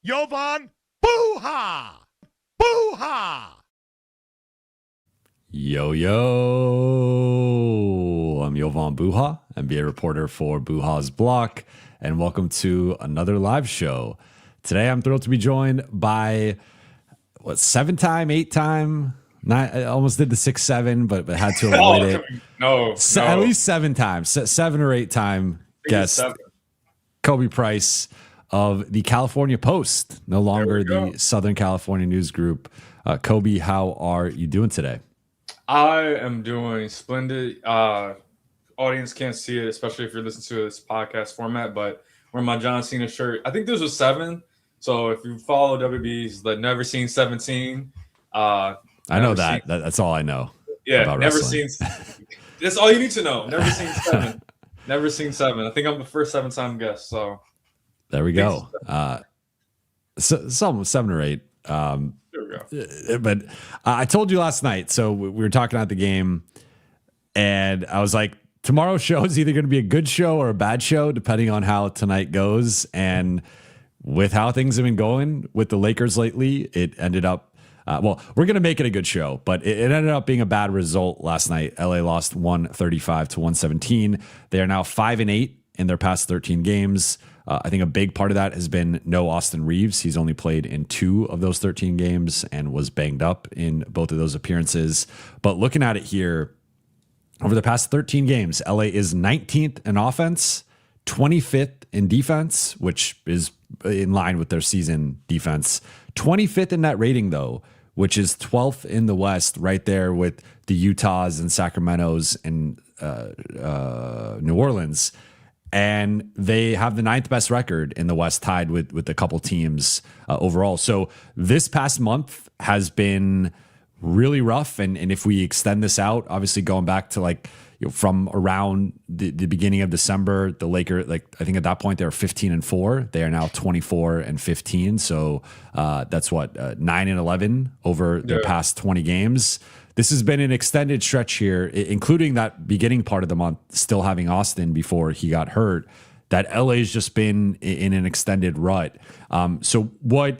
Jovan Buha! Buha! Yo, yo. I'm Jovan Buha, NBA reporter for Buha's Block, and welcome to another live show. Today, I'm thrilled to be joined by, eight-time? I almost did the 6-7, but had to avoid it. No. At least 7 times, 7 or 8-time guest, Khobi Price of the California Post, no longer the Southern California News Group. Khobi, how are you doing today? I am doing splendid. Audience can't see it, especially if you're listening to this podcast format, but wearing my John Cena shirt. I think this was 7. So if you follow WB's, the Never Seen 17. I know that. That's all I know. Yeah, about never wrestling. seen. That's all you need to know. Never seen 7. Never seen 7. I think I'm the first 7-time guest. So there we go. Some 7 or 8. there we go. But I told you last night. So we were talking about the game, and I was like, tomorrow's show is either going to be a good show or a bad show, depending on how tonight goes. And with how things have been going with the Lakers lately, it ended up. We're going to make it a good show, but it ended up being a bad result last night. LA lost 135-117. They are now 5-8 in their past 13 games. I think a big part of that has been no Austin Reeves. He's only played in 2 of those 13 games and was banged up in both of those appearances. But looking at it here, over the past 13 games, LA is 19th in offense, 25th in defense, which is in line with their season defense. 25th in net rating, though, which is 12th in the West, right there with the Utahs and Sacramentos and New Orleans. And they have the 9th best record in the West, tied with a couple teams overall. So this past month has been really rough. And if we extend this out, obviously going back to from around the beginning of December, the Lakers, I think at that point they were 15-4. They are now 24-15. So that's 9-11 over their past 20 games. This has been an extended stretch here, including that beginning part of the month, still having Austin before he got hurt, that LA's just been in an extended rut. So what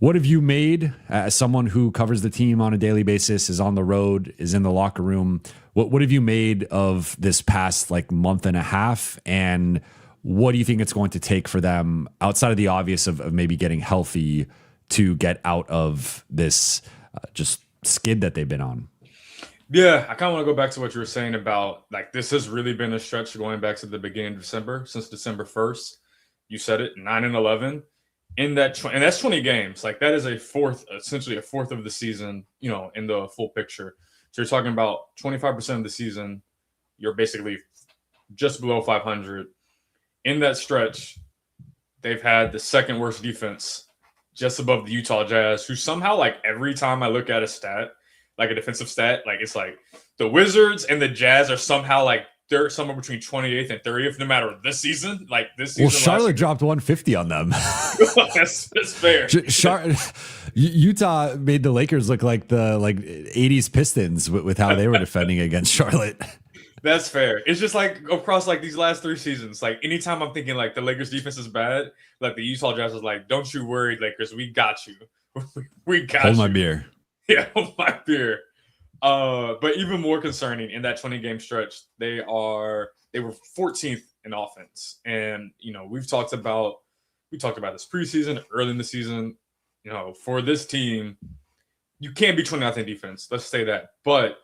have you made as someone who covers the team on a daily basis, is on the road, is in the locker room? What have you made of this past month and a half? And what do you think it's going to take for them, outside of the obvious of maybe getting healthy, to get out of this just skid that they've been on? Yeah, I kind of want to go back to what you were saying about this has really been a stretch going back to the beginning of December, since December 1st. You said it, 9-11. In that, and that's 20 games. That is essentially a fourth of the season, in the full picture. So you're talking about 25% of the season, you're basically just below 500. In that stretch, they've had the second worst defense, just above the Utah Jazz, who somehow, every time I look at a stat, a defensive stat, it's the Wizards and the Jazz are somehow they're somewhere between 28th and 30th, no matter this season. Well, Charlotte dropped 150 on them. That's fair. Utah made the Lakers look like the 80s Pistons with how they were defending against Charlotte. That's fair. It's just across these last 3 seasons. Anytime I'm thinking the Lakers defense is bad, the Utah Jazz is don't you worry, Lakers, we got you. We got Hold you. my beer. Yeah, hold my beer. But even more concerning, in that 20-game stretch, they were 14th in offense. And we talked about this preseason, early in the season. For this team, you can't be 29th in defense. Let's say that. But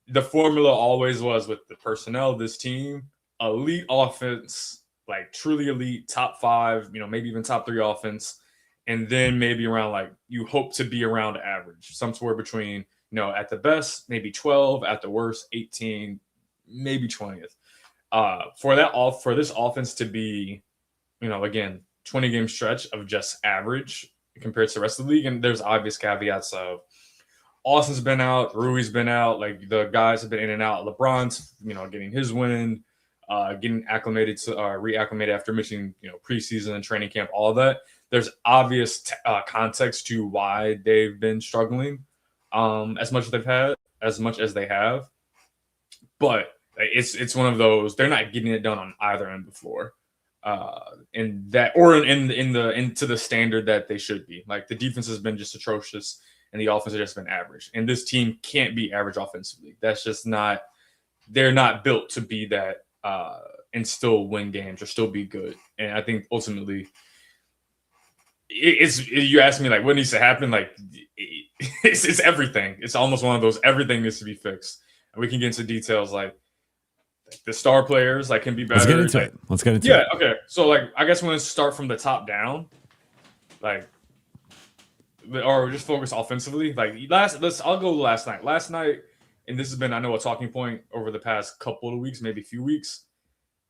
the formula always was, with the personnel of this team, elite offense, truly elite, top 5, maybe even top 3 offense, and then maybe around you hope to be around average, somewhere between at the best maybe 12, at the worst 18, maybe 20th. For this offense to be, again, 20-game stretch of just average compared to the rest of the league, and there's obvious caveats of Austin's been out, Rui's been out, the guys have been in and out. LeBron's, getting his win, getting reacclimated after missing, preseason and training camp, all of that. There's obvious context to why they've been struggling as much as they have. But it's one of those, they're not getting it done on either end of the floor. in that, or into the standard that they should be. Like the defense has been just atrocious and the offense has just been average. And this team can't be average offensively. That's just not. They're not built to be that and still win games or still be good. And I think ultimately, you ask me like what needs to happen. Like it's everything. It's almost one of those everything needs to be fixed. And we can get into details like the star players like can be better. Let's get into it. Yeah. Okay. So like I guess we're gonna start from the top down, like, or just focus offensively. Like I'll go last night. Last night, and this has been I know a talking point over the past couple of weeks, maybe a few weeks.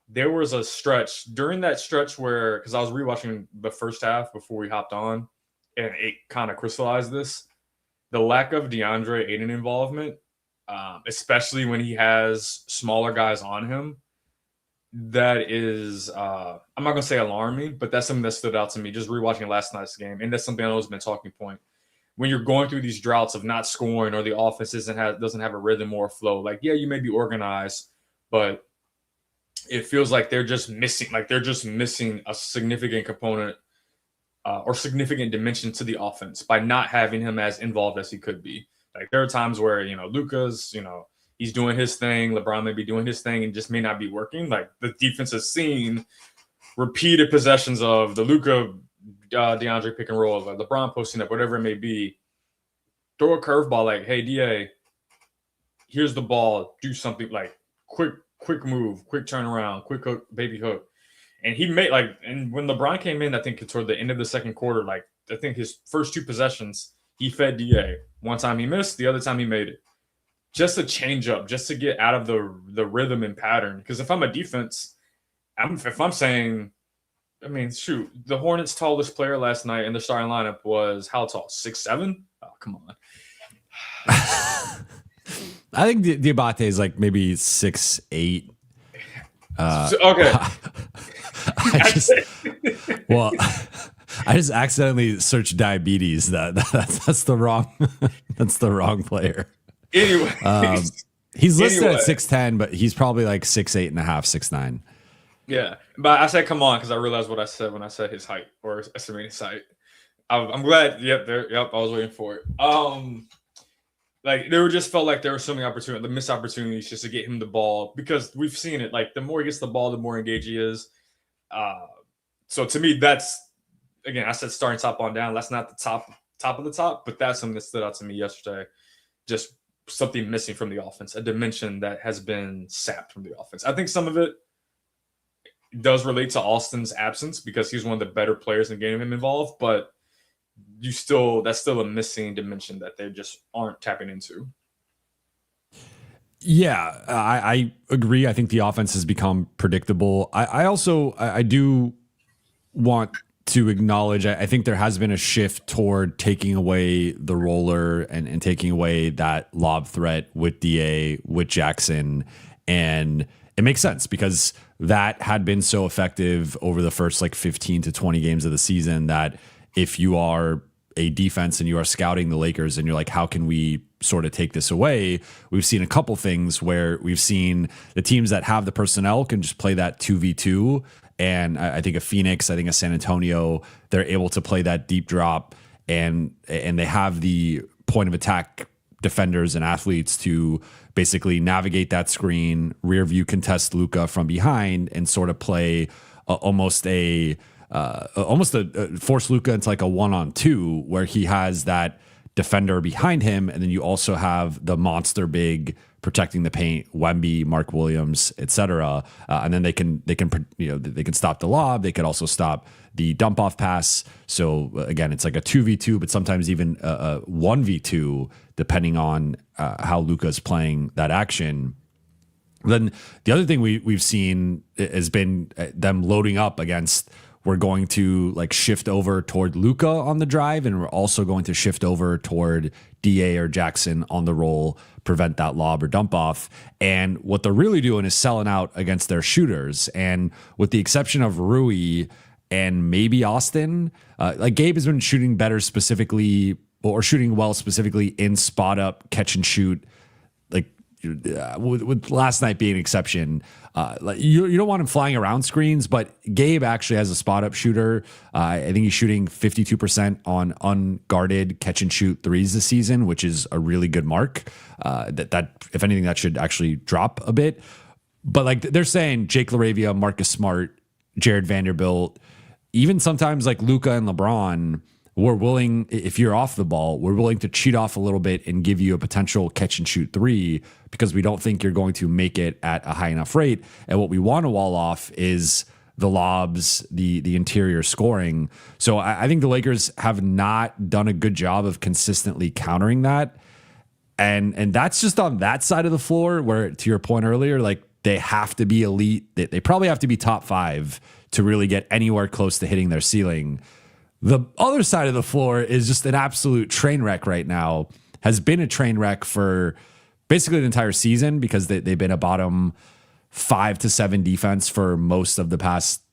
There was a stretch during that stretch where because I was rewatching the first half before we hopped on, and it kind of crystallized this. The lack of DeAndre Ayton involvement, especially when he has smaller guys on him, that is, I'm not going to say alarming, but that's something that stood out to me just rewatching last night's game. And that's something I know has been a talking point. When you're going through these droughts of not scoring or the offense doesn't have a rhythm or a flow, like, yeah, you may be organized, but it feels like they're just missing a significant component or significant dimension to the offense by not having him as involved as he could be. Like there are times where, Luka's, he's doing his thing. LeBron may be doing his thing and just may not be working. Like the defense has seen repeated possessions of the Luka DeAndre pick and roll, like LeBron posting up, whatever it may be. Throw a curveball like, hey, DA, here's the ball. Do something like quick move, quick turnaround, quick hook, baby hook. And he made and when LeBron came in, I think toward the end of the second quarter, like I think his first two possessions, he fed DA. One time he missed, the other time he made it. Just a change up, just to get out of the rhythm and pattern. Because if I'm a defense, if I'm saying, shoot, the Hornets' tallest player last night in the starting lineup was how tall? 6'7"? Oh, come on. I think Diabate is like maybe 6'8". Okay. I just accidentally searched diabetes. That's the wrong player. Anyway, he's listed at 6'10", but he's probably like 6'8 and a half, 6'9". Yeah, but I said come on because I realized what I said when I said his height or estimated his height. I'm glad. Yep, I was waiting for it. Like there just felt like there were so many the missed opportunities just to get him the ball because we've seen it. Like the more he gets the ball, the more engaged he is. So to me, that's again, I said starting top on down. That's not the top of the top, but that's something that stood out to me yesterday. Just something missing from the offense, a dimension that has been sapped from the offense. I think some of it does relate to Austin's absence because he's one of the better players in getting him involved, but that's still a missing dimension that they just aren't tapping into. Yeah, I agree. I think the offense has become predictable. I do want to acknowledge, I think there has been a shift toward taking away the roller and taking away that lob threat with DA, with Jackson. And it makes sense because that had been so effective over the first 15 to 20 games of the season that if you are a defense and you are scouting the Lakers and you're like, how can we sort of take this away? We've seen a couple things where we've seen the teams that have the personnel can just play that 2v2. And I think a Phoenix, I think a San Antonio, they're able to play that deep drop and they have the point of attack defenders and athletes to basically navigate that screen, rear view contest Luka from behind and sort of play almost a force Luka into like a 1-on-2 where he has that defender behind him. And then you also have the monster big protecting the paint, Wemby, Mark Williams, etc. And then they can stop the lob. They could also stop the dump off pass. So again, it's like a 2v2, but sometimes even a 1v2, depending on how Luka's playing that action. Then the other thing we've seen has been them loading up against. We're going to shift over toward Luka on the drive, and we're also going to shift over toward DA or Jackson on the roll, prevent that lob or dump off. And what they're really doing is selling out against their shooters. And with the exception of Rui and maybe Austin, Gabe has been shooting better specifically or shooting well specifically in spot up, catch and shoot, with last night being an exception, like you don't want him flying around screens, but Gabe actually has a spot up shooter. I think he's shooting 52% on unguarded catch and shoot threes this season, which is a really good mark. That if anything, that should actually drop a bit. But like they're saying, Jake LaRavia, Marcus Smart, Jared Vanderbilt, even sometimes like Luka and LeBron, we're willing, if you're off the ball, we're willing to cheat off a little bit and give you a potential catch and shoot three because we don't think you're going to make it at a high enough rate. And what we want to wall off is the lobs, the interior scoring. So I think the Lakers have not done a good job of consistently countering that. And that's just on that side of the floor where, to your point earlier, like they have to be elite. They probably have to be top 5 to really get anywhere close to hitting their ceiling. The other side of the floor is just an absolute train wreck right now. Has been a train wreck for basically the entire season because they've been a bottom 5 to 7 defense for most of the past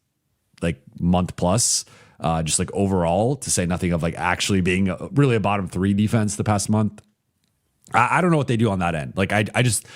like month plus. Just like overall, to say nothing of like actually being really a bottom 3 defense the past month. I don't know what they do on that end. Like I just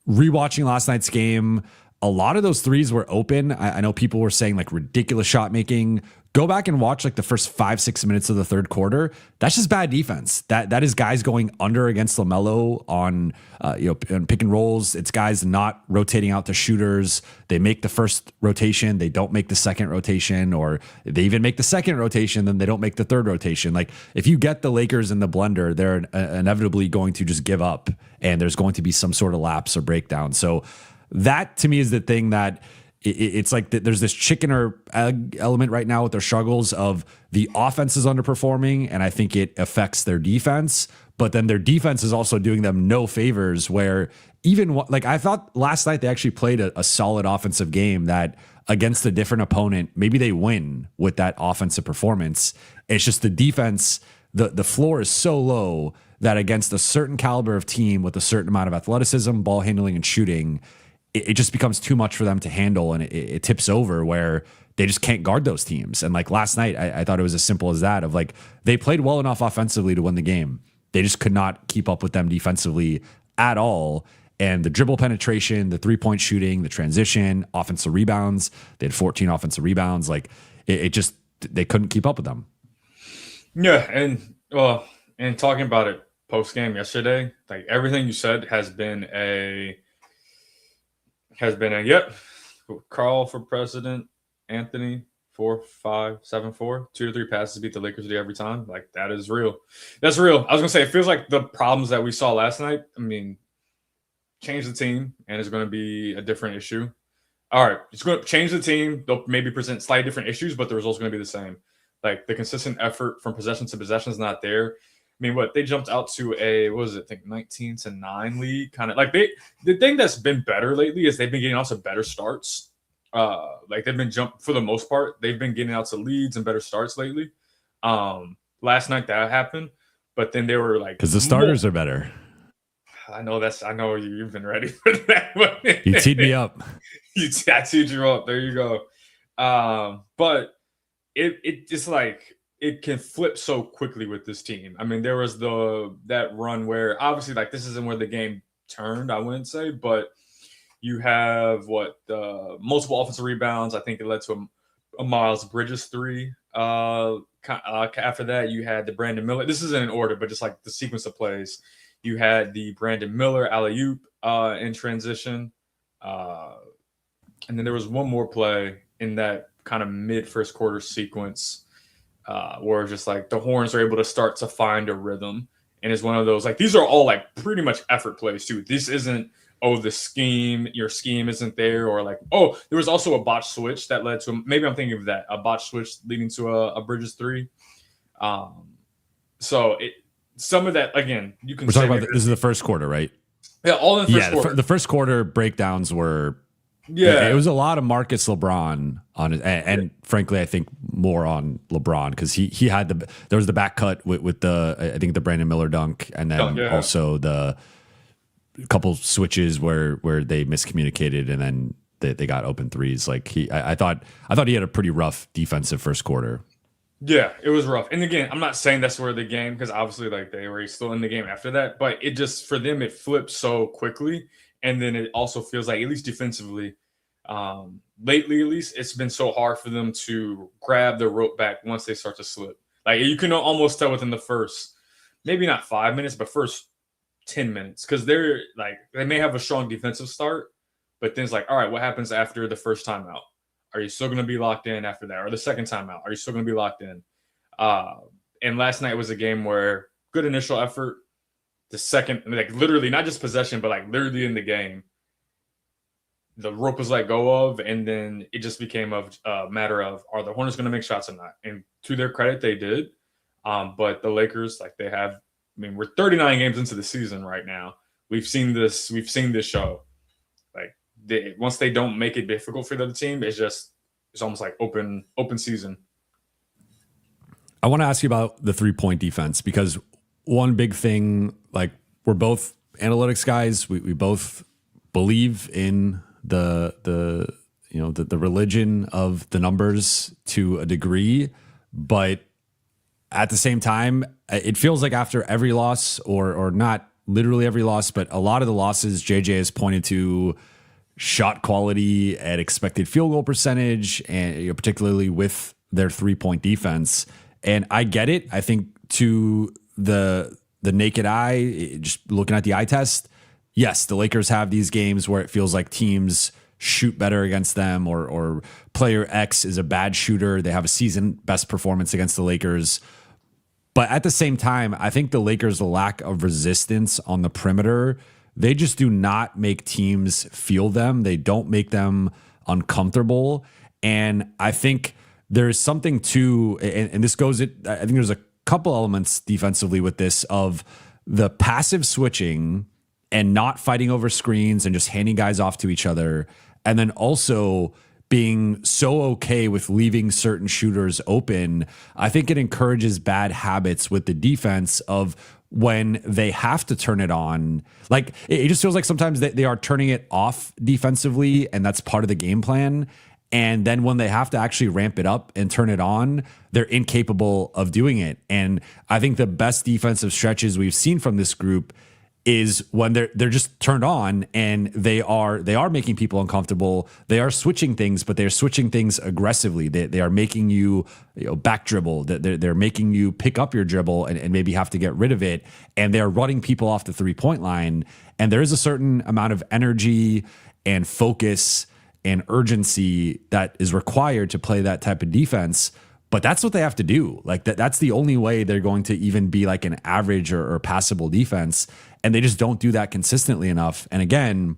rewatching last night's game. A lot of those threes were open. I know people were saying like ridiculous shot making. Go back and watch like the first 5-6 minutes of the third quarter. That's just bad defense. That is guys going under against LaMelo on on pick and rolls. It's guys not rotating out to shooters. They make the first rotation, they don't make the second rotation, or they even make the second rotation, then they don't make the third rotation. Like if you get the Lakers in the blender, they're inevitably going to just give up, and there's going to be some sort of lapse or breakdown. So that to me is the thing that. It's like there's this chicken or egg element right now with their struggles of the offense is underperforming, and I think it affects their defense. But then their defense is also doing them no favors. Where even like I thought last night they actually played a solid offensive game that against a different opponent, maybe they win with that offensive performance. It's just the defense, the floor is so low that against a certain caliber of team with a certain amount of athleticism, ball handling, and shooting, it just becomes too much for them to handle, and it tips over where they just can't guard those teams. And like last night, I thought it was as simple as that of like, they played well enough offensively to win the game. They just could not keep up with them defensively at all. And the dribble penetration, the 3-point shooting, the transition, offensive rebounds, they had 14 offensive rebounds. Like it just, they couldn't keep up with them. Yeah. And talking about it post game yesterday, like everything you said has been a yep. Carl for president, Anthony 4-5-7-4, 2 to 3 passes beat the Lakers every time. Like that is real. That's real. I was gonna say it feels like the problems that we saw last night. I mean, change the team and it's going to be a different issue. All right, it's going to change the team. They'll maybe present slightly different issues, but the result's going to be the same. Like the consistent effort from possession to possession is not there. I mean, they jumped out to a, what was it, I think 19-9 lead. Kind of like the thing that's been better lately is they've been getting also better starts. Like they've been for the most part, they've been getting out to leads and better starts lately. Last night that happened, but then they were like, because the starters are better. I know you've been ready for that. You teed me up. I teed you up. There you go. But it just like, it can flip so quickly with this team. I mean, there was that run where obviously like this isn't where the game turned, I wouldn't say, but you have multiple offensive rebounds. I think it led to a Miles Bridges 3. After that, you had the Brandon Miller. This isn't in order, but just like the sequence of plays. You had the Brandon Miller alley-oop in transition. And then there was one more play in that kind of mid first quarter sequence where just like the Horns are able to start to find a rhythm. And it's one of those, like, these are all like pretty much effort plays too. This isn't, your scheme isn't there, or like, there was also a botch switch that led to, maybe I'm thinking of that, a botch switch leading to a Bridges 3. So some of that, again, you can. We're talking about this is the first quarter, right? Yeah, all in the first quarter. The first quarter breakdowns were. Yeah, it was a lot of Marcus LeBron on it, and frankly, I think more on LeBron because he had there was the back cut with the, I think the Brandon Miller dunk, and then also the couple switches where they miscommunicated and then they got open threes. Like I thought he had a pretty rough defensive first quarter. Yeah, it was rough. And again, I'm not saying that's where the game, because obviously like they were still in the game after that, but it just for them it flipped so quickly. And then it also feels like, at least defensively, lately at least, it's been so hard for them to grab the rope back once they start to slip. Like you can almost tell within the first, maybe not 5 minutes, but first 10 minutes. Because they're like they may have a strong defensive start, but then it's like, all right, what happens after the first timeout? Are you still going to be locked in after that? Or the second time out? Are you still going to be locked in? Uh, and last night was a game where good initial effort. The second, like literally not just possession, but like literally in the game, the rope was let go of, and then it just became a matter of, are the Hornets going to make shots or not? And to their credit, they did. But the Lakers, like they have, I mean, we're 39 games into the season right now. We've seen this show. Once they don't make it difficult for the other team, it's almost like open season. I want to ask you about the 3-point defense, because one big thing, like we're both analytics guys, we both believe in the religion of the numbers to a degree, but at the same time, it feels like after every loss, or not literally every loss, but a lot of the losses, JJ has pointed to shot quality and expected field goal percentage, and particularly with their 3-point defense. And I get it. I think to the naked eye, just looking at the eye test, yes, the Lakers have these games where it feels like teams shoot better against them, or player X is a bad shooter. They have a season best performance against the Lakers. But at the same time, I think the Lakers' lack of resistance on the perimeter, they just do not make teams feel them. They don't make them uncomfortable. And I think there's something to, and this goes, I think there's a couple elements defensively with this, of the passive switching and not fighting over screens and just handing guys off to each other. And then also being so okay with leaving certain shooters open. I think it encourages bad habits with the defense of when they have to turn it on. Like it just feels like sometimes they are turning it off defensively, and that's part of the game plan. And then when they have to actually ramp it up and turn it on, they're incapable of doing it. And I think the best defensive stretches we've seen from this group is when they're just turned on and they are making people uncomfortable. They are switching things, but they're switching things aggressively. They are making you back dribble. They're making you pick up your dribble and maybe have to get rid of it. And they're running people off the 3-point line. And there is a certain amount of energy and focus and urgency that is required to play that type of defense. But that's what they have to do. Like that's the only way they're going to even be like an average or passable defense. And they just don't do that consistently enough. And again,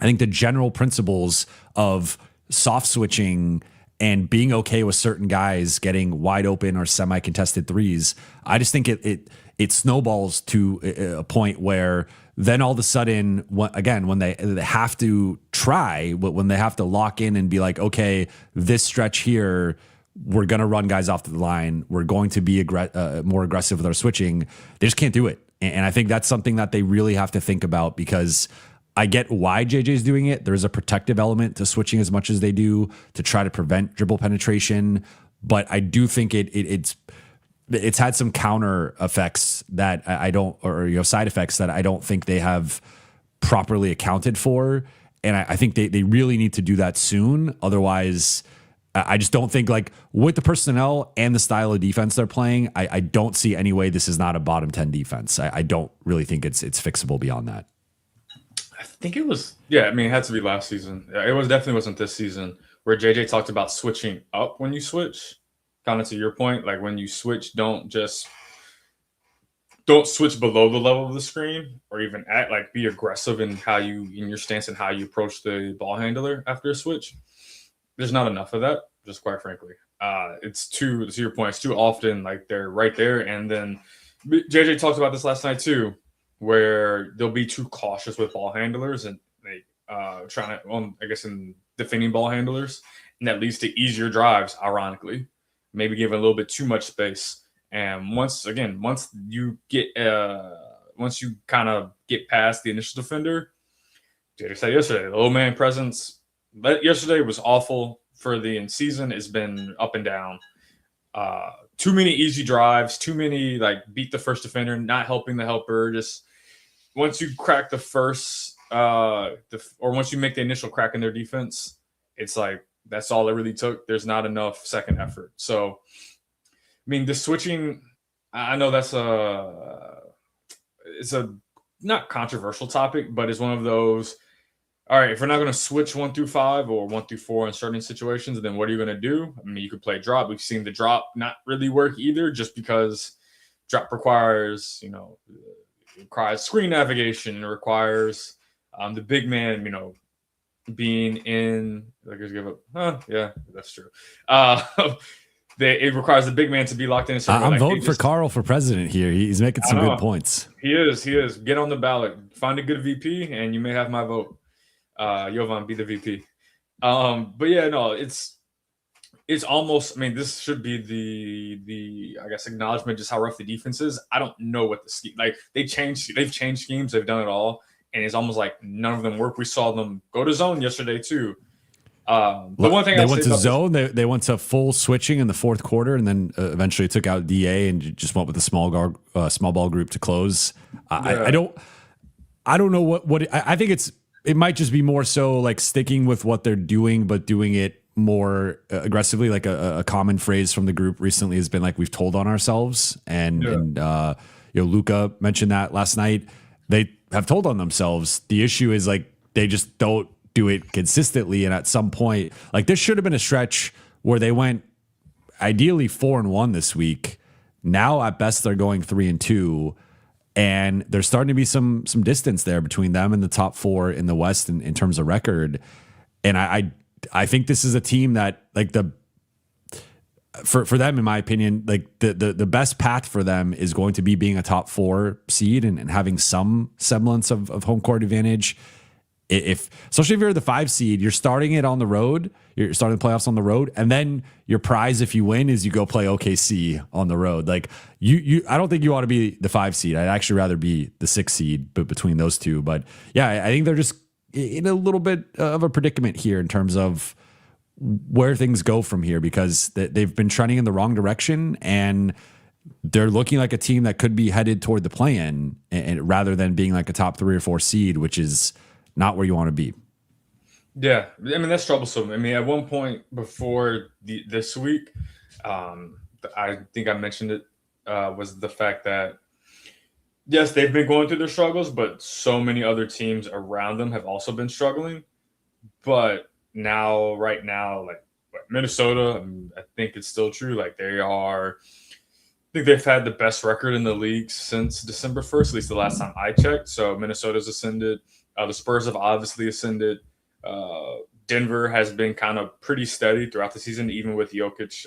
I think the general principles of soft switching and being okay with certain guys getting wide open or semi-contested threes, I just think it snowballs to a point where then all of a sudden, when they have to try, when they have to lock in and be like, okay, this stretch here, we're going to run guys off the line, we're going to be more aggressive with our switching, they just can't do it. And I think that's something that they really have to think about, because I get why JJ's doing it. There's a protective element to switching as much as they do to try to prevent dribble penetration. But I do think it's had some counter effects that I don't, or side effects that I don't think they have properly accounted for. And I think they really need to do that soon. Otherwise, I just don't think, like, with the personnel and the style of defense they're playing, I don't see any way this is not a bottom 10 defense. I don't really think it's fixable beyond that. I think it was, I mean, it had to be last season. It definitely wasn't this season, where JJ talked about switching up when you switch. Kind of to your point, like when you switch, don't switch below the level of the screen, or even be aggressive in your stance and how you approach the ball handler after a switch. There's not enough of that, just quite frankly. It's to your point, it's too often like they're right there. And then JJ talked about this last night too, where they'll be too cautious with ball handlers and they in defending ball handlers. And that leads to easier drives, ironically, maybe give a little bit too much space. And once you kind of get past the initial defender, JJ said yesterday, the low man presence yesterday was awful for the season. It's been up and down. Too many easy drives, too many like beat the first defender, not helping the helper. Just once you crack the first, or once you make the initial crack in their defense, it's like that's all it really took. There's not enough second effort. So, I mean, the switching, I know it's a not controversial topic, but it's one of those. All right, if we're not going to switch 1 through 5 or 1 through 4 in certain situations, then what are you going to do? I mean, you could play drop. We've seen the drop not really work either, just because drop requires, requires screen navigation. It requires the big man, being in. Lakers give up. Yeah, that's true. It requires the big man to be locked in. I'm voting for Carl for president here. He's making some good points. He is. Get on the ballot. Find a good VP, and you may have my vote. Jovan, be the VP. But yeah, no, it's almost. I mean, this should be the I guess acknowledgement just how rough the defense is. I don't know what the scheme like. They've changed schemes. They've done it all, and it's almost like none of them work. We saw them go to zone yesterday too. The one thing they went to zone, they went to full switching in the fourth quarter, and then eventually took out DA and just went with the small ball group to close. I don't know what I think it might just be more so like sticking with what they're doing, but doing it more aggressively. Like a common phrase from the group recently has been like, we've told on ourselves. And Luka mentioned that last night. They have told on themselves. The issue is like, they just don't do it consistently. And at some point, like this should have been a stretch where they went ideally 4-1 this week. Now at best they're going 3-2. And there's starting to be some distance there between them and the top 4 in the West in terms of record. And I think this is a team that like for them, in my opinion, like the best path for them is going to be being a top 4 seed and having some semblance of home court advantage. Especially if you're the 5 seed, you're starting it on the road. You're starting the playoffs on the road, and then your prize if you win is you go play OKC on the road. Like I don't think you ought to be the 5 seed. I'd actually rather be the 6 seed, but between those two. But yeah, I think they're just in a little bit of a predicament here in terms of where things go from here, because they've been trending in the wrong direction, and they're looking like a team that could be headed toward the play-in, and rather than being like a top 3 or 4 seed, which is not where you want to be. Yeah, I mean, that's troublesome. I mean, at one point before this week, I think I mentioned it, was the fact that, yes, they've been going through their struggles, but so many other teams around them have also been struggling. But right now, like Minnesota, I think it's still true. Like I think they've had the best record in the league since December 1st, at least the last time I checked. So Minnesota's ascended. The Spurs have obviously ascended. Denver has been kind of pretty steady throughout the season, even with Jokic,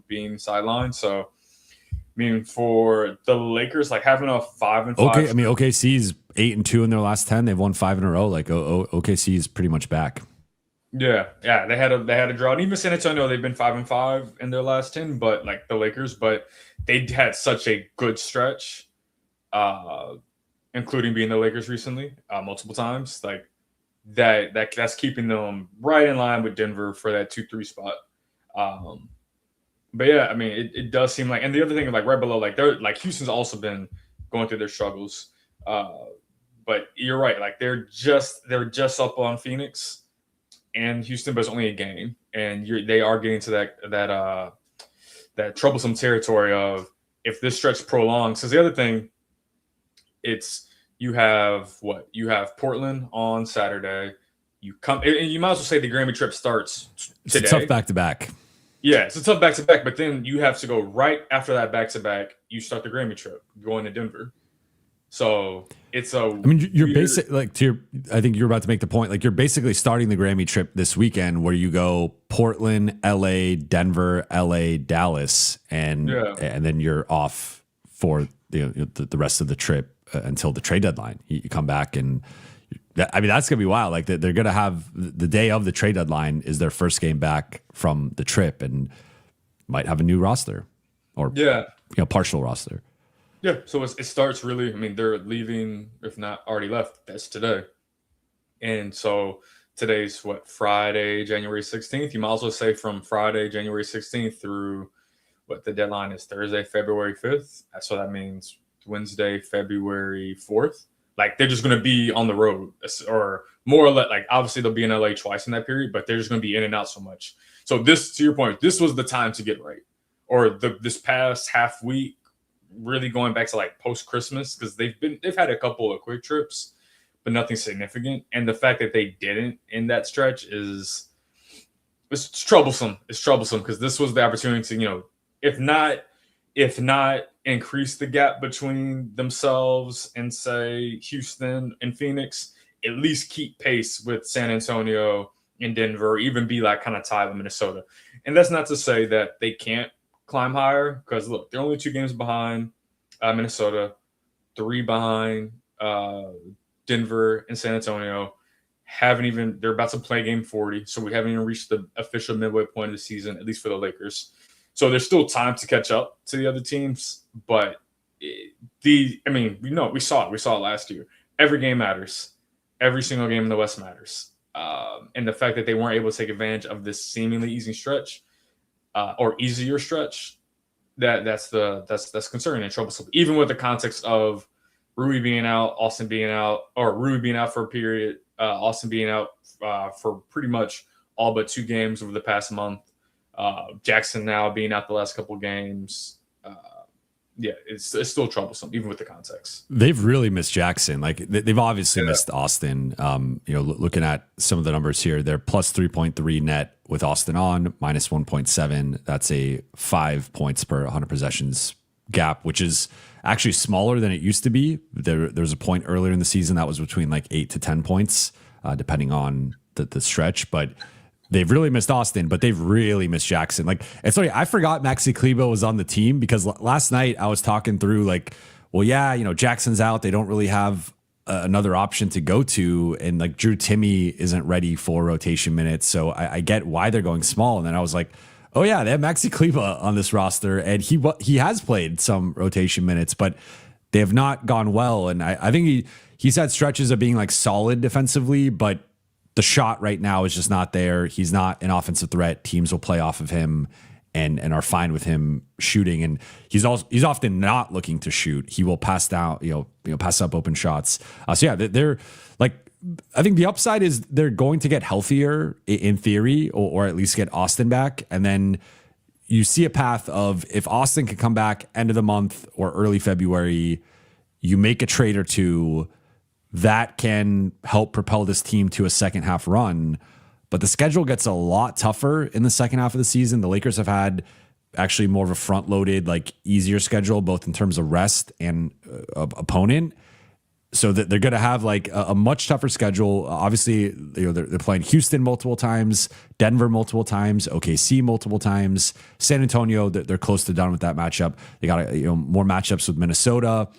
being sidelined. So, I mean, for the Lakers, like having a 5-5. Okay, I mean, OKC's 8-2 in their last 10. They've won 5 in a row. Like OKC is pretty much back. Yeah. They had a draw, and even San Antonio, they've been 5-5 in their last 10. But like the Lakers, they had such a good stretch, including being the Lakers recently, multiple times. Like that's keeping them right in line with Denver for that 2-3 spot. But yeah, I mean, it does seem like, and the other thing, like right below, like they're like Houston's also been going through their struggles. But you're right, like they're just up on Phoenix and Houston, but it's only a game, and they are getting to that troublesome territory of if this stretch prolongs. Because the other thing, you have Portland on Saturday. You come, and you might as well say the Grammy trip starts today. It's a tough back-to-back. Yeah, it's a tough back-to-back, but then you have to go right after that back-to-back. You start the Grammy trip going to Denver. So it's I mean, you're basic like I think you're about to make the point. Like you're basically starting the Grammy trip this weekend, where you go Portland, LA, Denver, LA, Dallas, and then you're off for the rest of the trip until the trade deadline. You come back, and I mean that's gonna be wild. Like they're gonna have the day of the trade deadline is their first game back from the trip, and might have a new roster or partial roster. Yeah, so it starts really. I mean, they're leaving, if not already left. That's today, and so today's Friday, January 16th. You might as well say from Friday, January 16th through the deadline is Thursday, February 5th. So that means Wednesday, February 4th. Like they're just going to be on the road, or more or less. Like obviously they'll be in LA twice in that period, but they're just going to be in and out so much. So this, to your point, this was the time to get right. Or this past half week, really going back to like post Christmas, because they've had a couple of quick trips, but nothing significant. And the fact that they didn't in that stretch it's troublesome. It's troublesome because this was the opportunity to, you know, if not increase the gap between themselves and say Houston and Phoenix, at least keep pace with San Antonio and Denver, or even be like kind of tied with Minnesota. And that's not to say that they can't climb higher, because look, they're only 2 games behind Minnesota, 3 behind Denver and San Antonio. They're about to play game 40, so we haven't even reached the official midway point of the season, at least for the Lakers. So there's still time to catch up to the other teams, but we saw it last year. Every game matters. Every single game in the West matters. And the fact that they weren't able to take advantage of this seemingly easy stretch, or easier stretch, that's concerning and troublesome. Even with the context of Rui being out, Austin being out, or Rui being out for a period, Austin being out for pretty much all but 2 games over the past month. Jackson now being out the last couple of games. It's still troublesome, even with the context. They've really missed Jackson. Like they've obviously missed Austin. Looking at some of the numbers here, they're plus 3.3 net with Austin on, minus 1.7. That's a 5 points per 100 possessions gap, which is actually smaller than it used to be. There's a point earlier in the season that was between like 8 to 10 points, depending on the stretch. But they've really missed Austin, but they've really missed Jackson. Like, and sorry, I forgot Maxi Kleber was on the team, because last night I was talking through like, well, yeah, Jackson's out. They don't really have another option to go to. And like Drew Timme isn't ready for rotation minutes. So I get why they're going small. And then I was like, oh yeah, they have Maxi Kleber on this roster, and he has played some rotation minutes, but they have not gone well. And I think he's had stretches of being like solid defensively, but the shot right now is just not there. He's not an offensive threat. Teams will play off of him and are fine with him shooting. And he's often not looking to shoot. He will pass down, pass up open shots. They're like, I think the upside is they're going to get healthier in theory, or at least get Austin back. And then you see a path of, if Austin can come back end of the month or early February, you make a trade or two that can help propel this team to a second half run. But the schedule gets a lot tougher in the second half of the season. The Lakers have had actually more of a front loaded, like easier schedule, both in terms of rest and opponent. So that they're going to have like a much tougher schedule. Obviously, they're playing Houston multiple times, Denver multiple times, OKC multiple times, San Antonio. They're close to done with that matchup. They got more matchups with Minnesota.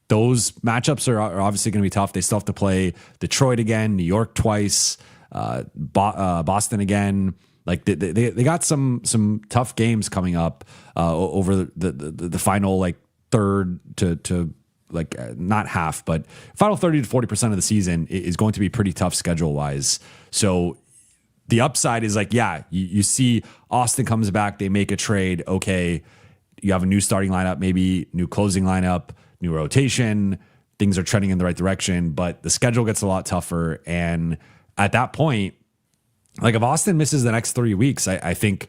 Those matchups are obviously going to be tough. They still have to play Detroit again, New York twice, Boston again. Like they got some tough games coming up over the final like third to like not half, but final 30 to 40% of the season is going to be pretty tough schedule wise. So the upside is like, yeah, you see Austin comes back, they make a trade. Okay, you have a new starting lineup, maybe new closing lineup, new rotation. Things are trending in the right direction, but the schedule gets a lot tougher. And at that point, like if Austin misses the next 3 weeks, I think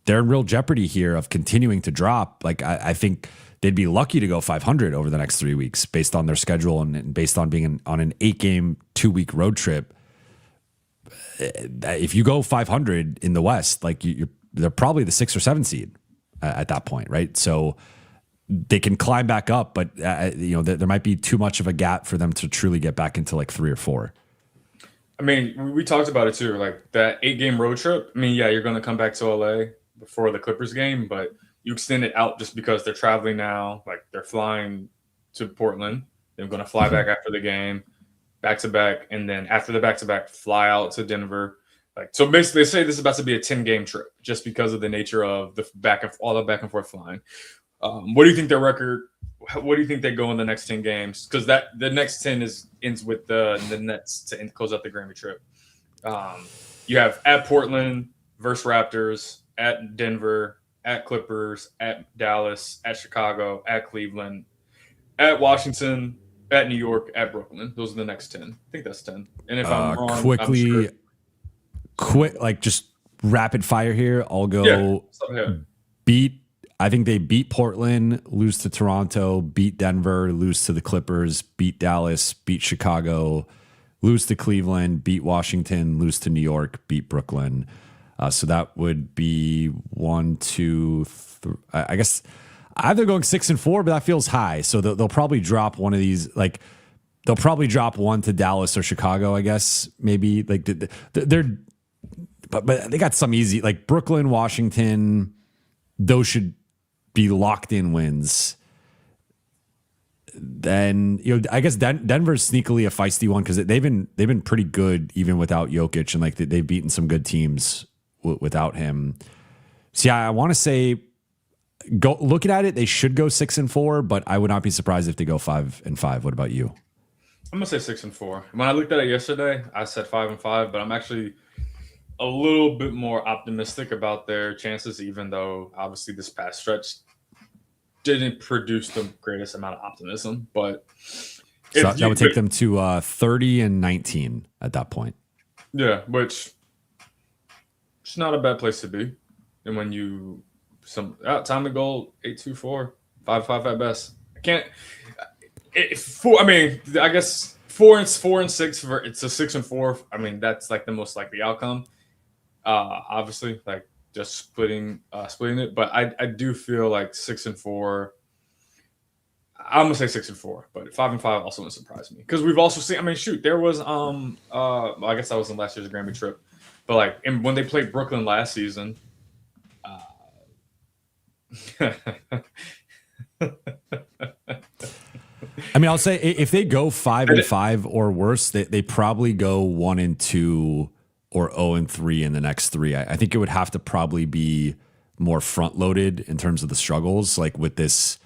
they're in real jeopardy here of continuing to drop. Like I think they'd be lucky to go 500 over the next 3 weeks based on their schedule and based on being on an 8-game, 2-week road trip. If you go 500 in the West, like they're probably the 6 or 7 seed at that point, right? So they can climb back up, but there might be too much of a gap for them to truly get back into like 3 or 4. I mean, we talked about it too, like that 8-game road trip. I mean, yeah, you're going to come back to LA before the Clippers game, but you extend it out just because they're traveling now. Like they're flying to Portland. They're going to fly back after the game, back to back. And then after the back to back, fly out to Denver. Like, so basically they say this is about to be a 10-game trip just because of the nature of all the back and forth flying. What do you think their record? What do you think they go in the next 10 games? Because the next 10 ends with the Nets to close out the Grammy trip. You have at Portland versus Raptors, at Denver, at Clippers, at Dallas, at Chicago, at Cleveland, at Washington, at New York, at Brooklyn. Those are the next 10. I think that's 10. And if I'm wrong, quickly, like just rapid fire here. I'll go beat. I think they beat Portland, lose to Toronto, beat Denver, lose to the Clippers, beat Dallas, beat Chicago, lose to Cleveland, beat Washington, lose to New York, beat Brooklyn. So that would be 1, 2, 3. I guess either going 6-4, but that feels high. So they'll probably drop one of these. Like they'll probably drop one to Dallas or Chicago. I guess maybe like they're, but they got some easy like Brooklyn, Washington. Those should be locked in wins. Then I guess Denver's sneakily a feisty one because they've been pretty good even without Jokic, and like they've beaten some good teams without him. So yeah, I want to say go looking at it, they should go 6-4, but I would not be surprised if they go 5-5. What about you? I'm gonna say 6-4. When I looked at it yesterday, I said 5-5, but I'm actually a little bit more optimistic about their chances, even though obviously this past stretch didn't produce the greatest amount of optimism. But so that would take them to 30-19 at that point. Yeah, which it's not a bad place to be. And when you time to goal 8-2-4, 5-5 at best. I can't. I guess 4 and 6 it's a 6-4. I mean, that's like the most likely outcome. Obviously, like just splitting it, but I do feel like 6-4. I'm gonna say 6-4, but 5-5 also wouldn't surprise me because we've also seen. I mean, shoot, there was I guess that was in last year's Grammy trip, but like when they played Brooklyn last season. I mean, I'll say if they go 5-5 or worse, they probably go 1-2 or 0-3 in the next 3. I think it would have to probably be more front loaded in terms of the struggles. Like with this,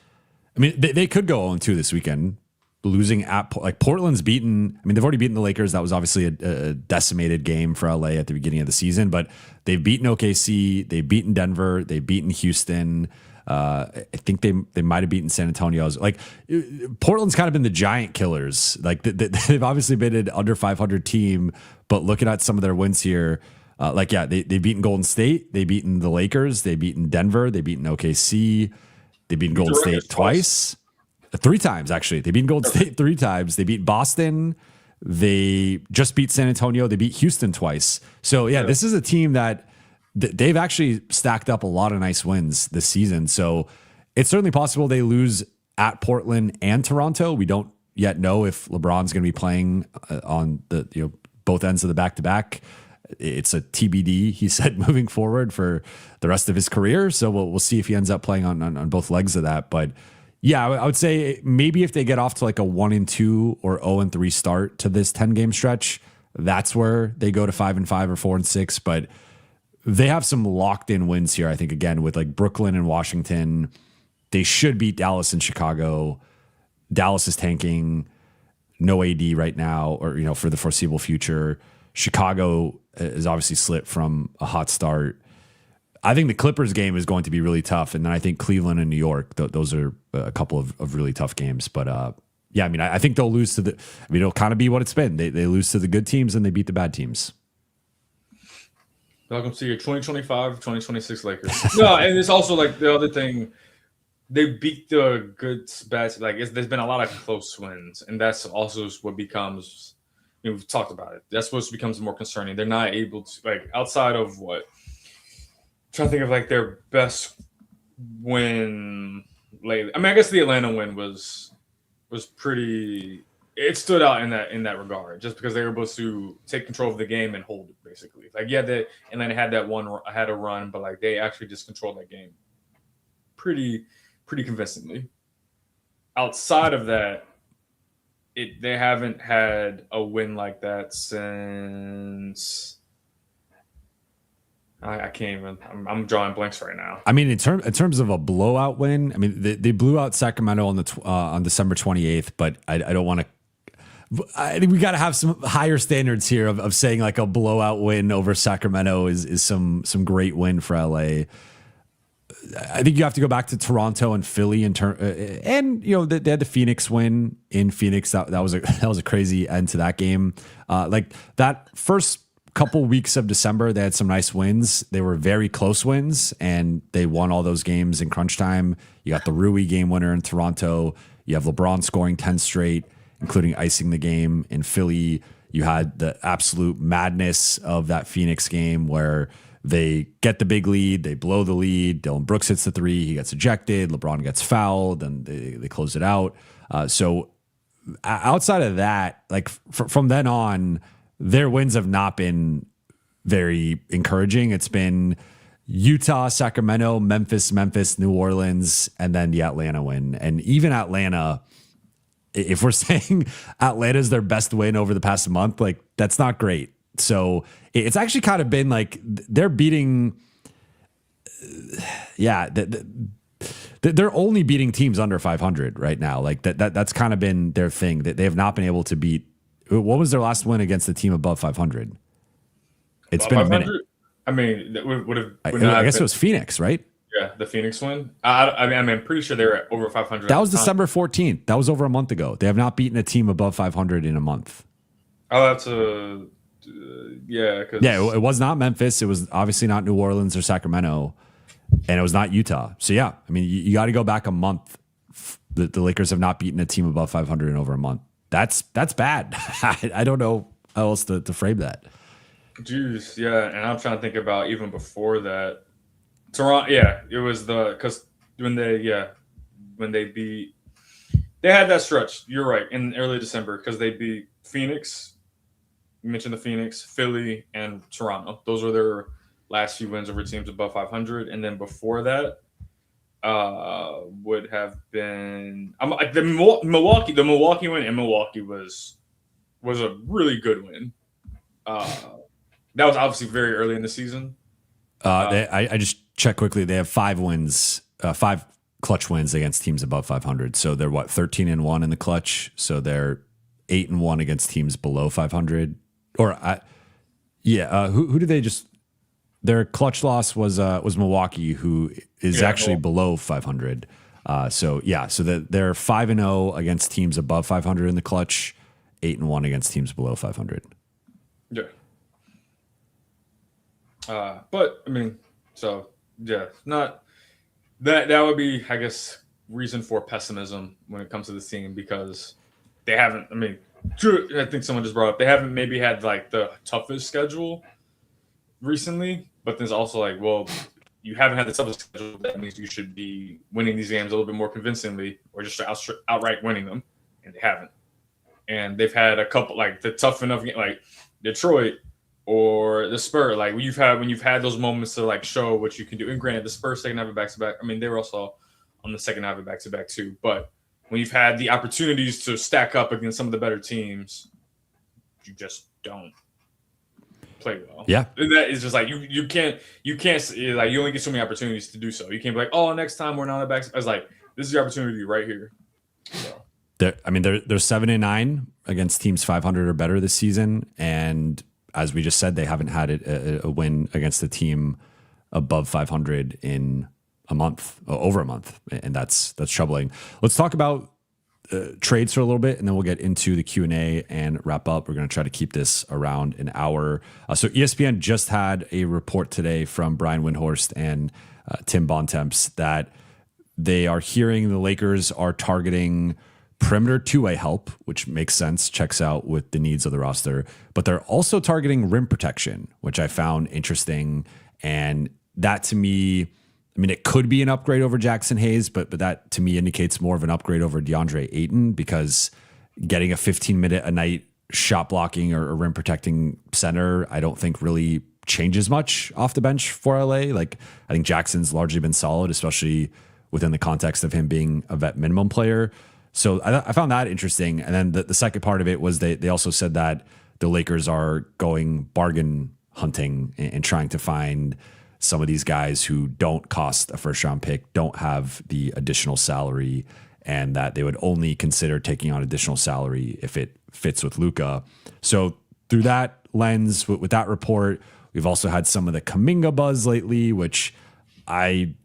I mean, they could go 0-2 this weekend, losing at like Portland's beaten. I mean, they've already beaten the Lakers. That was obviously a decimated game for LA at the beginning of the season, but they've beaten OKC, they've beaten Denver, they've beaten Houston. I think they might have beaten San Antonio. Like Portland's kind of been the giant killers. Like they've obviously been an under 500 team, but looking at some of their wins here, they've beaten Golden State, they've beaten the Lakers, they've beaten Denver, they've beaten OKC, they've beaten Golden State twice. 3 times actually. They beat Golden State 3 times. They beat Boston. They just beat San Antonio. They beat Houston twice. So yeah, this is a team that they've actually stacked up a lot of nice wins this season. So it's certainly possible they lose at Portland and Toronto. We don't yet know if LeBron's going to be playing on the both ends of the back-to-back. It's a TBD, he said, moving forward for the rest of his career. So we'll see if he ends up playing on both legs of that. But yeah, I would say maybe if they get off to like a 1-2 or 0-3 start to this 10-game stretch, that's where they go to 5-5 or 4-6. But they have some locked in wins here. I think again with like Brooklyn and Washington, they should beat Dallas and Chicago. Dallas is tanking, no AD right now, or for the foreseeable future. Chicago is obviously slipped from a hot start. I think the Clippers game is going to be really tough, and then I think Cleveland and New York. Those are a couple of really tough games. But yeah, I mean, I think they'll lose to the. I mean, it'll kind of be what it's been. They lose to the good teams and they beat the bad teams. Welcome to your 2025, 2026 Lakers. No, and it's also like the other thing, they beat the good bad. Like there's been a lot of close wins, and that's also what becomes. We've talked about it. That's what becomes more concerning. They're not able to like outside of what. I'm trying to think of like their best win lately. I mean, I guess the Atlanta win was pretty. It stood out in that regard, just because they were able to take control of the game and hold it, basically. Like, yeah, Atlanta had a run, but like they actually just controlled that game pretty convincingly. Outside of that, they haven't had a win like that since. I can't even. I'm drawing blanks right now. I mean, in terms of a blowout win, I mean they blew out Sacramento on December 28th, but I don't want to. I think we got to have some higher standards here of saying like a blowout win over Sacramento is some great win for LA. I think you have to go back to Toronto and Philly and they had the Phoenix win in Phoenix. That was a crazy end to that game. Like that first couple weeks of December, they had some nice wins. They were very close wins, and they won all those games in crunch time. You got the Rui game winner in Toronto. You have LeBron scoring 10 straight, including icing the game. In Philly, you had the absolute madness of that Phoenix game where they get the big lead, they blow the lead. Dylan Brooks hits the three, he gets ejected. LeBron gets fouled, and they close it out. So outside of that, like from then on, their wins have not been very encouraging. It's been Utah, Sacramento, Memphis, New Orleans, and then the Atlanta win. And even Atlanta, if we're saying Atlanta's their best win over the past month, like that's not great. So it's actually kind of been like they're beating, they're only beating teams under 500 right now. Like that's kind of been their thing, that they have not been able to beat. What was their last win against the team above 500? It's been 500? A minute. I mean, that would have. I guess it was Phoenix, right? Yeah, the Phoenix win. I'm pretty sure they were at over 500. That was December 14th. That was over a month ago. They have not beaten a team above 500 in a month. Oh, that's a. It was not Memphis. It was obviously not New Orleans or Sacramento, and it was not Utah. So yeah, I mean, you got to go back a month. The Lakers have not beaten a team above 500 in over a month. That's bad. I don't know how else to frame that. Jeez, yeah, and I'm trying to think about even before that. Toronto, yeah, it was because when they beat, they had that stretch. You're right, in early December, because they beat Phoenix. You mentioned the Phoenix, Philly, and Toronto. Those were their last few wins over teams above 500. And then before that would have been the Milwaukee win. And Milwaukee was a really good win. That was obviously very early in the season. I just checked quickly. They have 5 wins, 5 clutch wins against teams above 500. So they're 13-1 in the clutch. So they're 8-1 against teams below 500. Who did they just? Their clutch loss was Milwaukee, who is actually below 500. So they're 5-0 against teams above 500 in the clutch, 8-1 against teams below 500. Yeah. But I mean, so yeah, not that would be, I guess, reason for pessimism when it comes to this team, because they haven't. I mean, I think someone just brought up they haven't maybe had like the toughest schedule recently, but there's also like, well, you haven't had the toughest schedule. That means you should be winning these games a little bit more convincingly, or just outright winning them, and they haven't. And they've had a couple like the tough enough like Detroit or the Spurs. Like when you've had those moments to like show what you can do. And granted, the Spurs second half of back-to-back. I mean, they were also on the second half of back-to-back too. But when you've had the opportunities to stack up against some of the better teams, you just don't play well. Yeah, that is just like you can't like, you only get so many opportunities to do so. You can't be like, oh, next time we're not on the back. I was like, this is your opportunity right here. So. They're 7-9 against teams 500 or better this season, and as we just said, they haven't had a win against a team above 500 in over a month, and that's troubling. Let's talk about trades for a little bit, and then we'll get into the Q&A and wrap up. We're going to try to keep this around an hour. So ESPN just had a report today from Brian Windhorst and Tim Bontemps that they are hearing the Lakers are targeting perimeter two-way help, which makes sense, checks out with the needs of the roster, but they're also targeting rim protection, which I found interesting. And that to me, I mean, it could be an upgrade over Jackson Hayes, but that to me indicates more of an upgrade over DeAndre Ayton, because getting a 15-minute a night shot blocking or rim protecting center, I don't think really changes much off the bench for LA. Like, I think Jackson's largely been solid, especially within the context of him being a vet minimum player. So I found that interesting. And then the second part of it was they also said that the Lakers are going bargain hunting and trying to find some of these guys who don't cost a first round pick, don't have the additional salary, and that they would only consider taking on additional salary if it fits with Luka. So through that lens, with that report, we've also had some of the Kuminga buzz lately, which I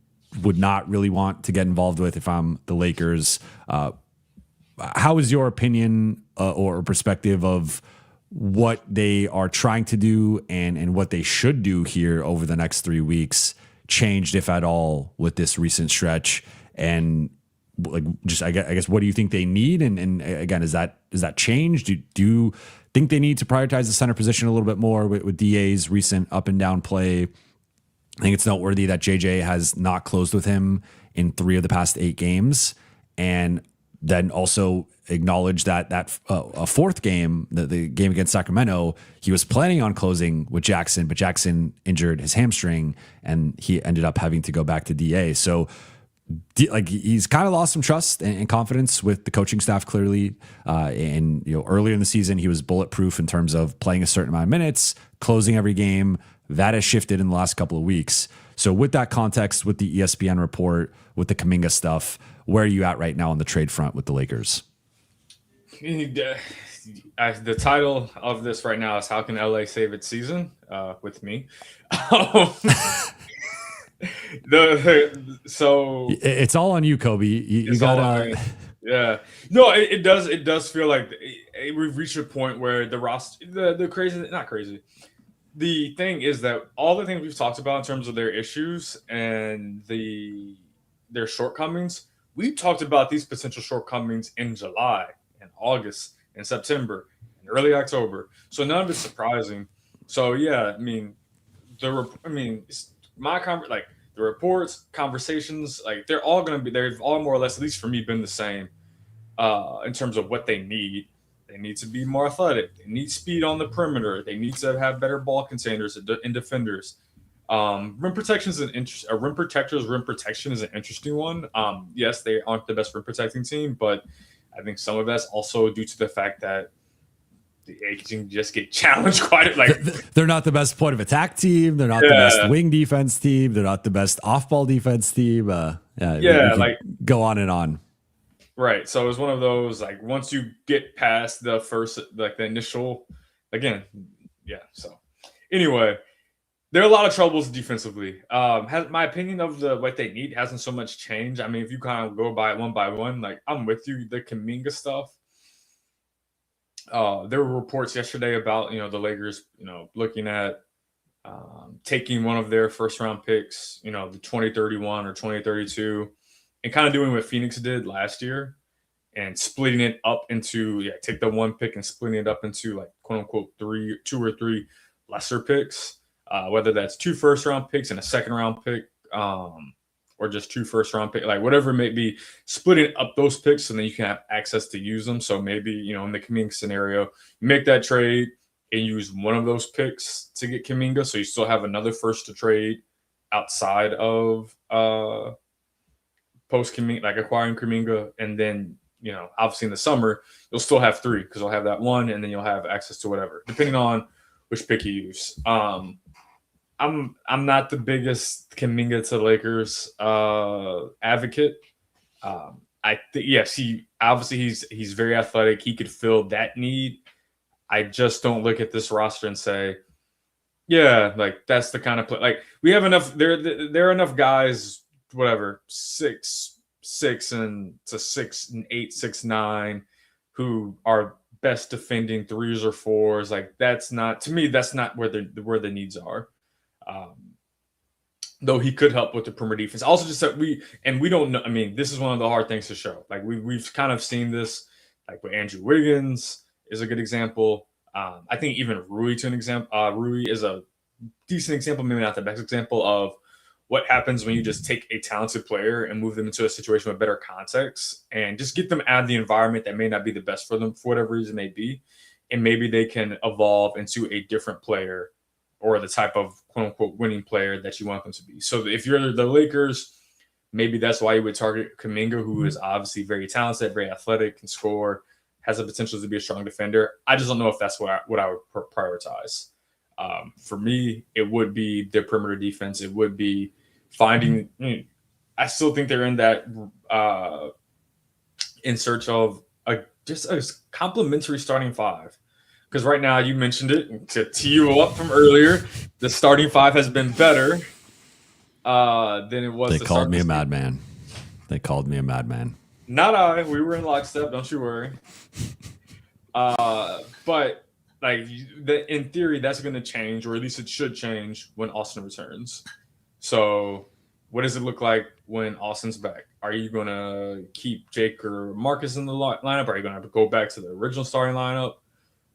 would not really want to get involved with if I'm the Lakers. How is your opinion or perspective of what they are trying to do and what they should do here over the next 3 weeks changed, if at all, with this recent stretch? And like, just I guess what do you think they need? And again, is that changed? Do you think they need to prioritize the center position a little bit more with DA's recent up and down play? I think it's noteworthy that JJ has not closed with him in 3 of the past 8 games, and then also acknowledge that a fourth game, the game against Sacramento, he was planning on closing with Jackson, but Jackson injured his hamstring and he ended up having to go back to DA. So like he's kind of lost some trust and confidence with the coaching staff, clearly. And earlier in the season, he was bulletproof in terms of playing a certain amount of minutes, closing every game. That has shifted in the last couple of weeks. So with that context, with the ESPN report, with the Kuminga stuff, where are you at right now on the trade front with the Lakers? The title of this right now is "How Can LA Save Its Season?" With me. So it's all on you, Khobi. You gotta. Yeah. No, it does. It does feel like we've reached a point where the roster, the crazy, not crazy. The thing is that all the things we've talked about in terms of their issues and their shortcomings, we talked about these potential shortcomings in July and August and September and early October. So none of it's surprising. So yeah, the reports, conversations, like they're all more or less, at least for me, been the same in terms of what they need. They need to be more athletic. They need speed on the perimeter. They need to have better ball containers and defenders. Rim protection is rim protection is an interesting one. Yes, they aren't the best rim protecting team, but I think some of that's also due to the fact that the aging just get challenged quite. They're not the best point of attack team. They're not the best wing defense team. They're not the best off ball defense team. Go on and on. Right. So it's one of those, like, once you get past the first, like the initial, again, yeah. So anyway, there are a lot of troubles defensively. My opinion of what they need hasn't so much changed. I mean, if you kind of go by one, like I'm with you, the Kuminga stuff. There were reports yesterday about, the Lakers, looking at taking one of their first round picks, the 2031 or 2032, and kind of doing what Phoenix did last year and splitting it up into, take the one pick and splitting it up into like quote unquote 2 or 3 lesser picks, whether that's 2 first round picks and a second round pick, or just 2 first round picks, like whatever it may be, splitting up those picks so then you can have access to use them. So maybe, in the Kuminga scenario, you make that trade and use one of those picks to get Kuminga. So you still have another first to trade outside of post Kuminga, like acquiring Kuminga. And then, obviously in the summer, you'll still have 3 because you'll have that one and then you'll have access to whatever, depending on which pick you use. I'm not the biggest Kuminga to Lakers advocate. I think yes, he's very athletic. He could fill that need. I just don't look at this roster and say, yeah, like that's the kind of play. Like we have enough. There are enough guys, whatever, 6'6" and to 6'8", 6'9", who are best defending 3s or 4s. Like that's not where the needs are. Though he could help with the perimeter defense. Also, just that we don't know. I mean, this is one of the hard things to show. Like we've kind of seen this, like with Andrew Wiggins is a good example. I think even Rui to an example. Rui is a decent example, maybe not the best example of what happens when you just take a talented player and move them into a situation with better context and just get them out of the environment that may not be the best for them for whatever reason it may be, and maybe they can evolve into a different player or the type of quote unquote winning player that you want them to be. So if you're the Lakers, maybe that's why you would target Kuminga, who is obviously very talented, very athletic, can score, has the potential to be a strong defender. I just don't know if that's what I would prioritize. For me, it would be their perimeter defense. It would be finding. I still think they're in that in search of just a complementary starting 5. Because right now, you mentioned it, to tee you up from earlier, the starting 5 has been better. than it was. They to called start me a the season. madman. They called me a madman. Not I. We were in lockstep. Don't you worry. But like in theory, that's going to change, or at least it should change when Austin returns. So, what does it look like when Austin's back? Are you going to keep Jake or Marcus in the lineup? Are you going to go back to the original starting lineup?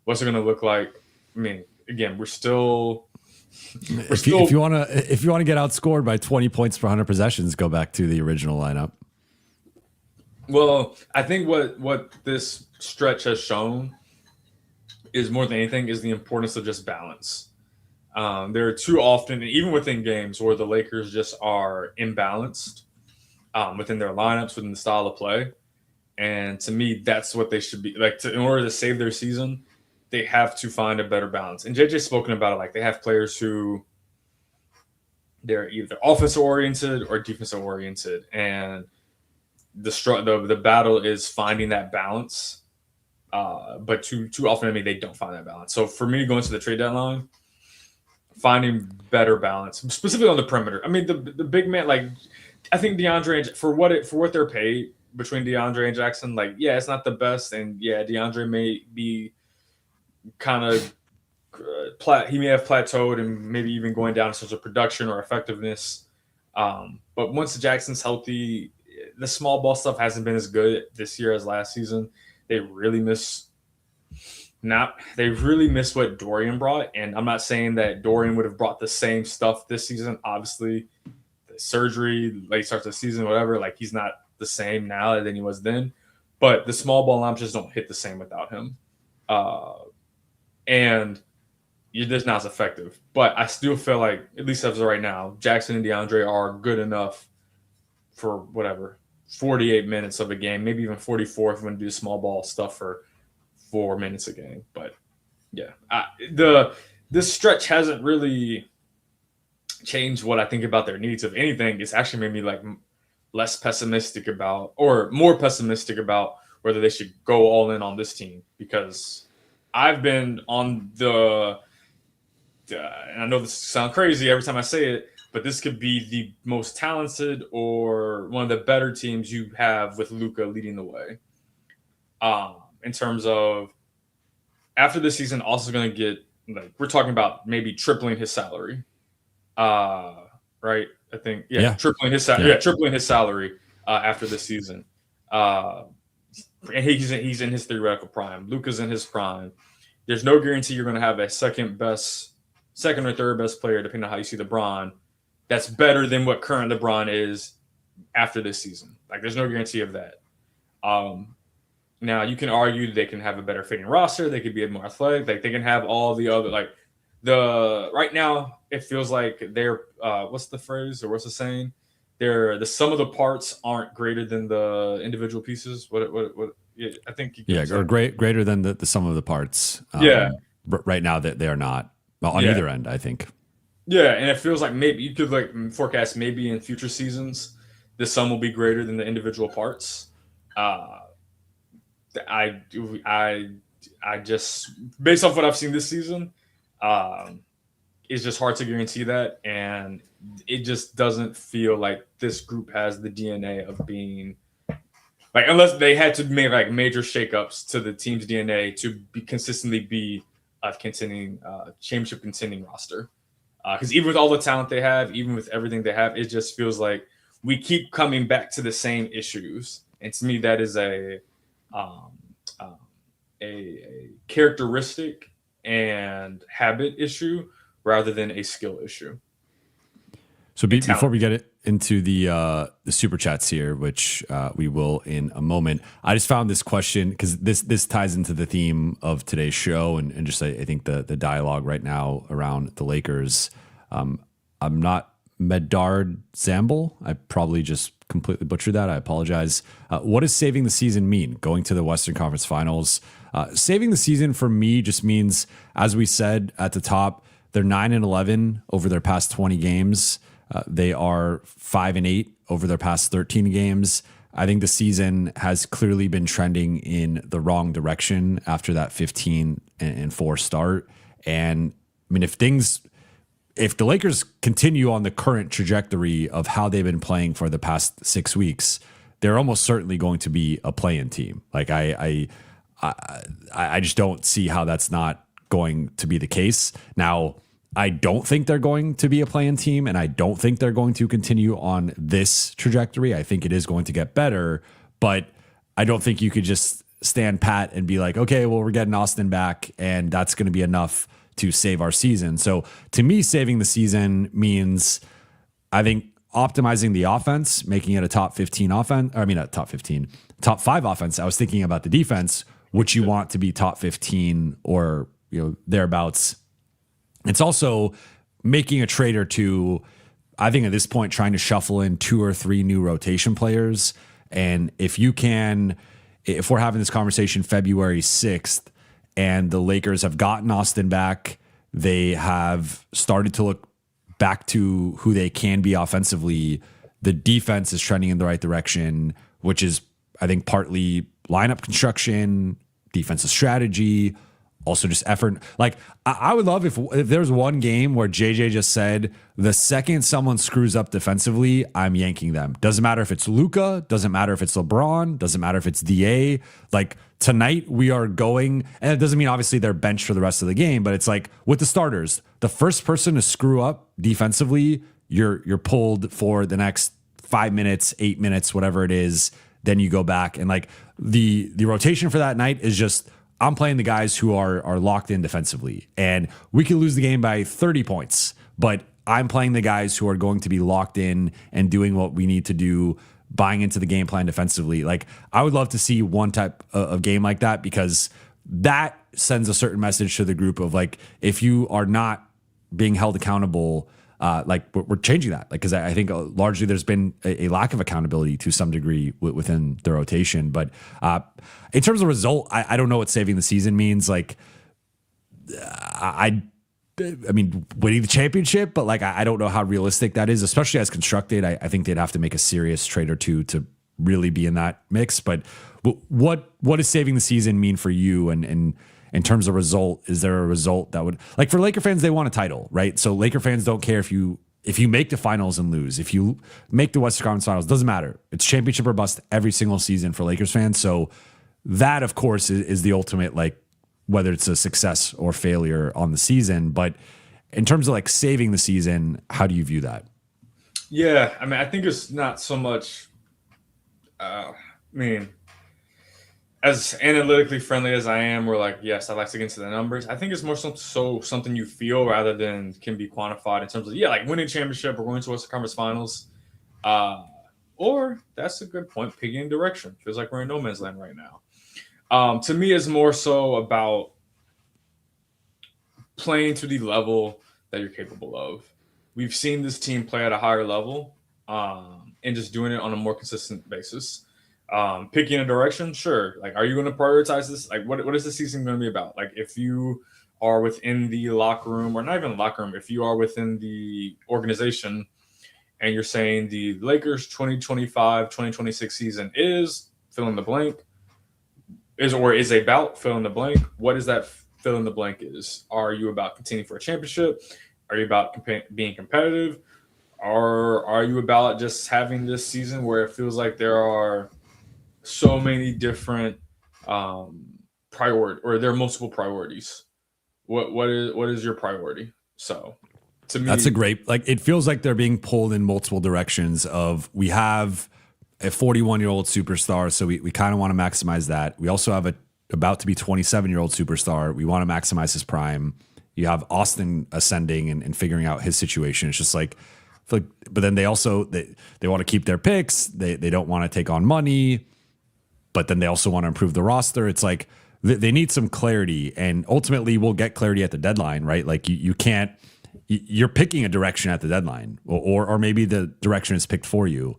What's it going to look like? I mean, again, we're still. If you want to get outscored by 20 points per 100 possessions, go back to the original lineup. Well, I think what this stretch has shown is more than anything is the importance of just balance. There are too often, even within games, where the Lakers just are imbalanced within their lineups, within the style of play. And to me, that's what they should be like. In order to save their season, they have to find a better balance. And JJ's spoken about it. Like they have players who they're either offensive oriented or defensive oriented, and the battle is finding that balance. But too often, I mean, they don't find that balance. So for me, going to the trade deadline, finding better balance, specifically on the perimeter. I mean, the big man, like I think DeAndre for what they're paid between DeAndre and Jackson, like yeah, it's not the best, and yeah, DeAndre may be kind of he may have plateaued and maybe even going down in terms of production or effectiveness. But once Jackson's healthy, the small ball stuff hasn't been as good this year as last season. They really miss what Dorian brought. And I'm not saying that Dorian would have brought the same stuff this season. Obviously, the surgery, late start to the season, whatever, like he's not the same now than he was then. But the small ball lamps just don't hit the same without him. And you're just not as effective. But I still feel like, at least as of right now, Jackson and DeAndre are good enough for whatever, 48 minutes of a game, maybe even 44 if we want to do small ball stuff for 4 minutes a game. But yeah, this stretch hasn't really changed what I think about their needs. If anything, it's actually made me like less pessimistic about, or more pessimistic about whether they should go all in on this team, because I've been on and I know this sounds crazy every time I say it, but this could be the most talented or one of the better teams you have with Luka leading the way. In terms of after this season, also going to get, like, we're talking about maybe tripling his salary. Right? I think, tripling his salary. Yeah, tripling his salary after this season. And he's in his theoretical prime. Luka's in his prime. There's no guarantee you're going to have a second or third best player, depending on how you see LeBron, that's better than what current LeBron is after this season. Like, there's no guarantee of that. Now, you can argue they can have a better fitting roster. They could be more athletic. Like, they can have all the other, like, right now, it feels like they're, what's the phrase or what's the saying? The sum of the parts aren't greater than the individual pieces. Yeah, I think. Or greater than the sum of the parts. Right now that they are not on either end, I think. Yeah, and it feels like maybe you could like forecast maybe in future seasons the sum will be greater than the individual parts. I just, based off what I've seen this season, it's just hard to guarantee that, and it just doesn't feel like this group has the DNA of being like, unless they had to make like major shakeups to the team's DNA to consistently be a contending championship contending roster. Because even with all the talent they have, even with everything they have, it just feels like we keep coming back to the same issues. And to me, that is a characteristic and habit issue rather than a skill issue. So before we get into the super chats here, which we will in a moment, I just found this question because this ties into the theme of today's show and just I think the dialogue right now around the Lakers. I'm not Medard Zamble. I probably just completely butchered that. I apologize. What does saving the season mean? Going to the Western Conference Finals. Saving the season for me just means, as we said at the top, they're 9-11 over their past 20 games. They are 5-8 over their past 13 games. I think the season has clearly been trending in the wrong direction after that 15-4 start. And I mean, if things if the Lakers continue on the current trajectory of how they've been playing for the past 6 weeks, they're almost certainly going to be a play-in team. Like I just don't see how that's not going to be the case. Now, I don't think they're going to be a play-in team, and I don't think they're going to continue on this trajectory. I think it is going to get better, but I don't think you could just stand pat and be like, okay, well, we're getting Austin back, and that's going to be enough to save our season. So to me, saving the season means, I think, optimizing the offense, making it a top 15 offense. I mean, a top 15, top 5 offense. I was thinking about the defense, which you want to be top 15 or, you know, thereabouts. It's also making a trade or two. I think at this point, trying to shuffle in 2 or 3 new rotation players. And if we're having this conversation February 6th and the Lakers have gotten Austin back, they have started to look back to who they can be offensively. The defense is trending in the right direction, which is, I think, partly lineup construction, defensive strategy, also just effort. Like, I would love if there's one game where JJ just said, the second someone screws up defensively, I'm yanking them. Doesn't matter if it's Luka, doesn't matter if it's LeBron, doesn't matter if it's DA. Like, tonight we are going, and it doesn't mean obviously they're benched for the rest of the game, but it's like with the starters, the first person to screw up defensively, you're pulled for the next 5 minutes, 8 minutes, whatever it is. Then you go back, and like the rotation for that night is just, I'm playing the guys who are locked in defensively, and we could lose the game by 30 points, but I'm playing the guys who are going to be locked in and doing what we need to do, buying into the game plan defensively. Like, I would love to see one type of game like that, because that sends a certain message to the group of like, if you are not being held accountable, like we're changing that. Like, because I think largely there's been a lack of accountability to some degree within the rotation. But in terms of result, I don't know what saving the season means. Like, I mean, winning the championship, but like, I don't know how realistic that is, especially as constructed. I think they'd have to make a serious trade or two to really be in that mix. But what does saving the season mean for you? And in terms of result, is there a result that would, like, for Laker fans, they want a title, right? So Laker fans don't care if you make the finals and lose, if you make the Western Conference Finals, doesn't matter. It's championship or bust every single season for Lakers fans. So that, of course, is the ultimate, like, whether it's a success or failure on the season. But in terms of like saving the season, how do you view that? Yeah, I mean, I think it's not so much, I mean, as analytically friendly as I am, we're like, yes, I like to get into the numbers. I think it's more something you feel rather than can be quantified in terms of, yeah, like winning championship or going to Western Conference Finals. Or that's a good point, picking direction. Feels like we're in no man's land right now. To me, it's more so about playing to the level that you're capable of. We've seen this team play at a higher level and just doing it on a more consistent basis. Picking a direction, sure. Like, are you going to prioritize this? Like, what is the season going to be about? Like, if you are within the locker room, or not even the locker room, if you are within the organization and you're saying the Lakers 2025-2026 season is fill in the blank, is about fill in the blank, what is that fill in the blank is? Are you about continuing for a championship? Are you about being competitive? Or are you about just having this season where it feels like there are so many different priority, or there are multiple priorities? What is your priority? So to me, that's a great, like, it feels like they're being pulled in multiple directions of, we have a 41-year-old superstar, so we kind of want to maximize that. We also have a about to be 27-year-old superstar. We want to maximize his prime. You have Austin ascending and figuring out his situation. It's just like, but then they also they want to keep their picks. They don't want to take on money, but then they also want to improve the roster. It's like they need some clarity, and ultimately we'll get clarity at the deadline, right? Like you can't, you're picking a direction at the deadline, or maybe the direction is picked for you.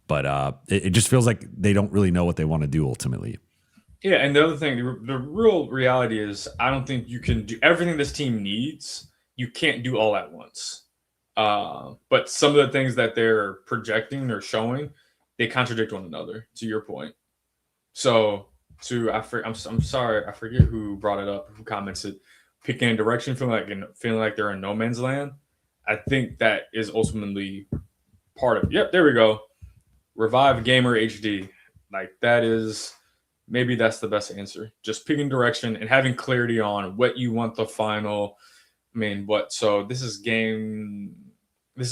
But it just feels like they don't really know what they want to do ultimately. Yeah, and the other thing, the real reality is, I don't think you can do everything this team needs. You can't do all at once. But some of the things that they're projecting or showing, they contradict one another, to your point. So, I'm sorry, I forget who brought it up, who commented, picking a direction, feeling like they're in no man's land. I think that is ultimately part of. Yep, there we go. Revive Gamer HD. Like that is maybe that's the best answer. Just picking direction and having clarity on what you want the final. I mean, what? So this is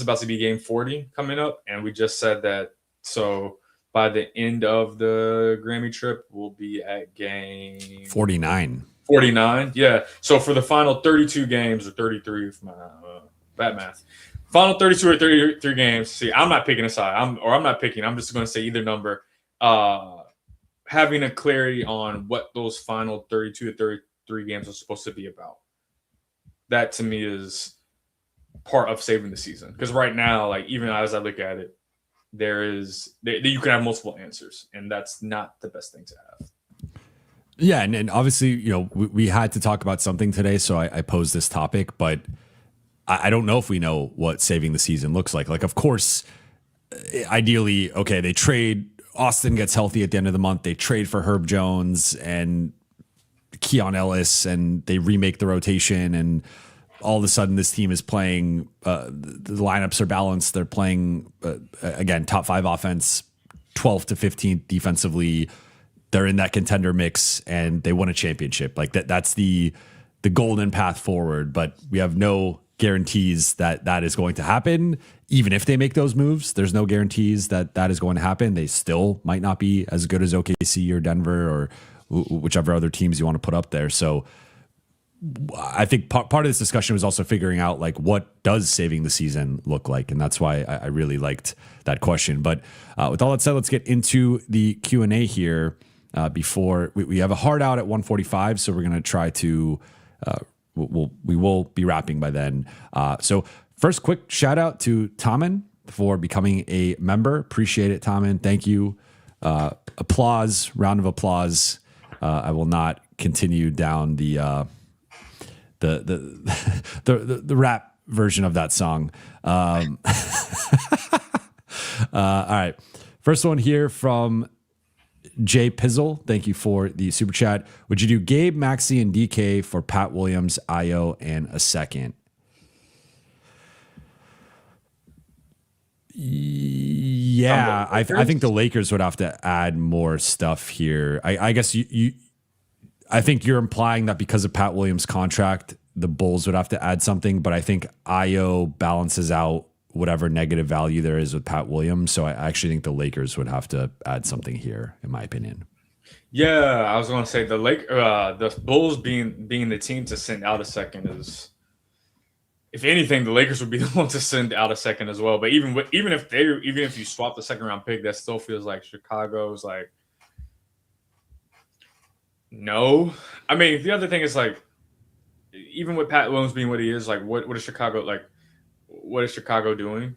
about to be game 40 coming up, and we just said that. So by the end of the Grammy trip, we'll be at game 49. 49, yeah. So for the final 32 games or 33, for my bad math, final 32 or 33 games. See, I'm not picking a side. I'm not picking. I'm just going to say either number. Having a clarity on what those final 32 to 33 games are supposed to be about. That to me is part of saving the season. Because right now, like even as I look at it, you can have multiple answers, and that's not the best thing to have. Yeah, and obviously, we had to talk about something today, so I posed this topic, but I don't know if we know what saving the season looks like. Like, of course, ideally, okay, they trade, Austin gets healthy at the end of the month, they trade for Herb Jones and Keon Ellis, and they remake the rotation, and all of a sudden this team is playing, the lineups are balanced, they're playing, again, top 5 offense, 12th to 15th defensively, they're in that contender mix and they won a championship. Like that's the golden path forward, but we have no guarantees that is going to happen. Even if they make those moves, there's no guarantees that is going to happen. They still might not be as good as OKC or Denver or whichever other teams you want to put up there. So I think part of this discussion was also figuring out like what does saving the season look like, and that's why I really liked that question. But with all that said, let's get into the Q&A here. Before we have a hard out at 1:45, so we're going to try to we will be wrapping by then. So first, quick shout out to Tommen for becoming a member. Appreciate it, Tommen. Thank you. Applause, round of applause. I will not continue down the rap version of that song. All right, first one here from Jay Pizzle, thank you for the super chat. Would you do Gabe, Maxey, and DK for Pat Williams, Io, and a second? Yeah, I think the Lakers would have to add more stuff here. I guess I think you're implying that because of Pat Williams' contract, the Bulls would have to add something, but I think Io balances out whatever negative value there is with Pat Williams. So I actually think the Lakers would have to add something here, in my opinion. Yeah, I was going to say the Bulls being the team to send out a second is, if anything, the Lakers would be the one to send out a second as well. But even if you swap the second round pick, that still feels like Chicago's like, no. I mean, the other thing is like, even with Pat Williams being what he is, like, what is Chicago like? What is Chicago doing?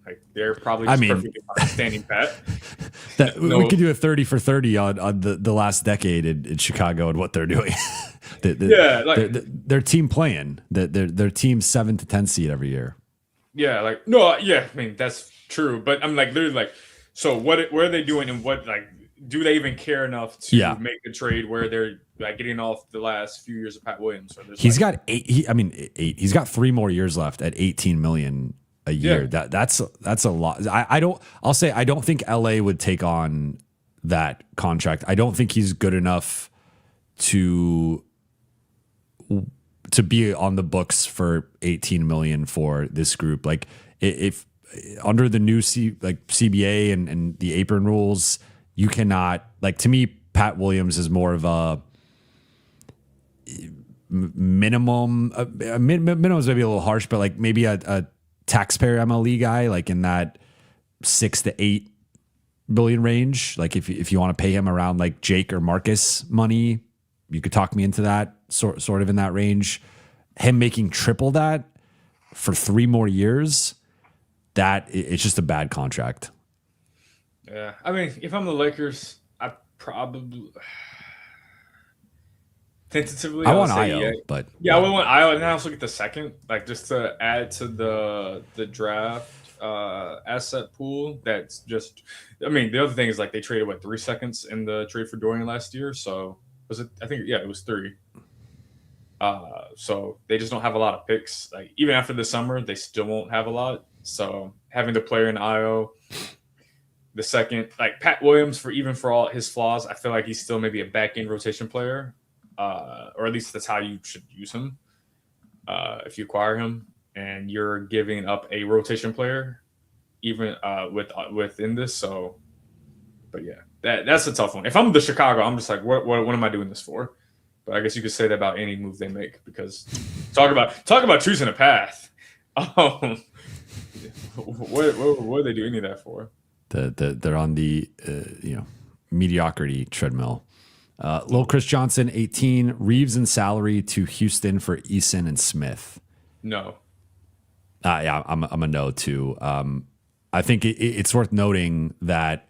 Like they're probably just perfectly fine standing pat. We could do a 30 for 30 on the last decade in Chicago and what they're doing. Their team playing. Their team's 7 to 10 seed every year. Yeah, like no, yeah. I mean that's true, but I'm like literally like, so what are they doing, and what like do they even care enough to make a trade where they're like getting off the last few years of Pat Williams? He's got 8. He's got 3 more years left at $18 million a year. Yeah. That's a lot. I don't think LA would take on that contract. I don't think he's good enough to be on the books for 18 million for this group. Like if under the new CBA and the apron rules, you cannot, like, to me, Pat Williams is more of a minimum. Minimum is maybe a little harsh, but like maybe a taxpayer MLE guy, like in that 6 to 8 billion range. Like if you want to pay him around like Jake or Marcus money, you could talk me into that sort of in that range. Him making triple that for 3 more years, it's just a bad contract. Yeah, I mean, if I'm the Lakers, I probably tentatively I want Io, but I would want Io, and I also get the second, like just to add to the draft asset pool. That's just, I mean, the other thing is like they traded 3 seconds in the trade for Dorian last year. So was it? I think it was 3. So they just don't have a lot of picks. Like even after the summer, they still won't have a lot. So having the player in IO, the second, like Pat Williams, for all his flaws, I feel like he's still maybe a back end rotation player, or at least that's how you should use him if you acquire him, and you're giving up a rotation player, even within this. So, but yeah, that's a tough one. If I'm the Chicago, I'm just like, what am I doing this for? But I guess you could say that about any move they make, because talk about choosing a path. What do they do any of that for? They're on the mediocrity treadmill. Lil Chris Johnson, 18, Reeves in salary to Houston for Eason and Smith. No. Yeah, I'm a no too. I think it's worth noting that.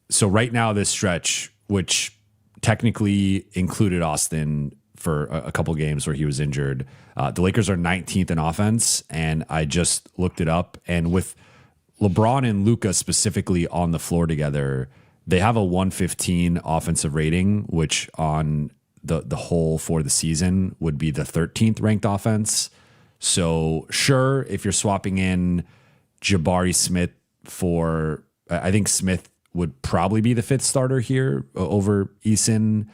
So right now, this stretch, which technically included Austin for a couple games where he was injured, the Lakers are 19th in offense, and I just looked it up. And with LeBron and Luka specifically on the floor together, they have a 115 offensive rating, which on the whole for the season would be the 13th ranked offense. So sure, if you're swapping in Jabari Smith for, I think Smith would probably be the fifth starter here over Eason.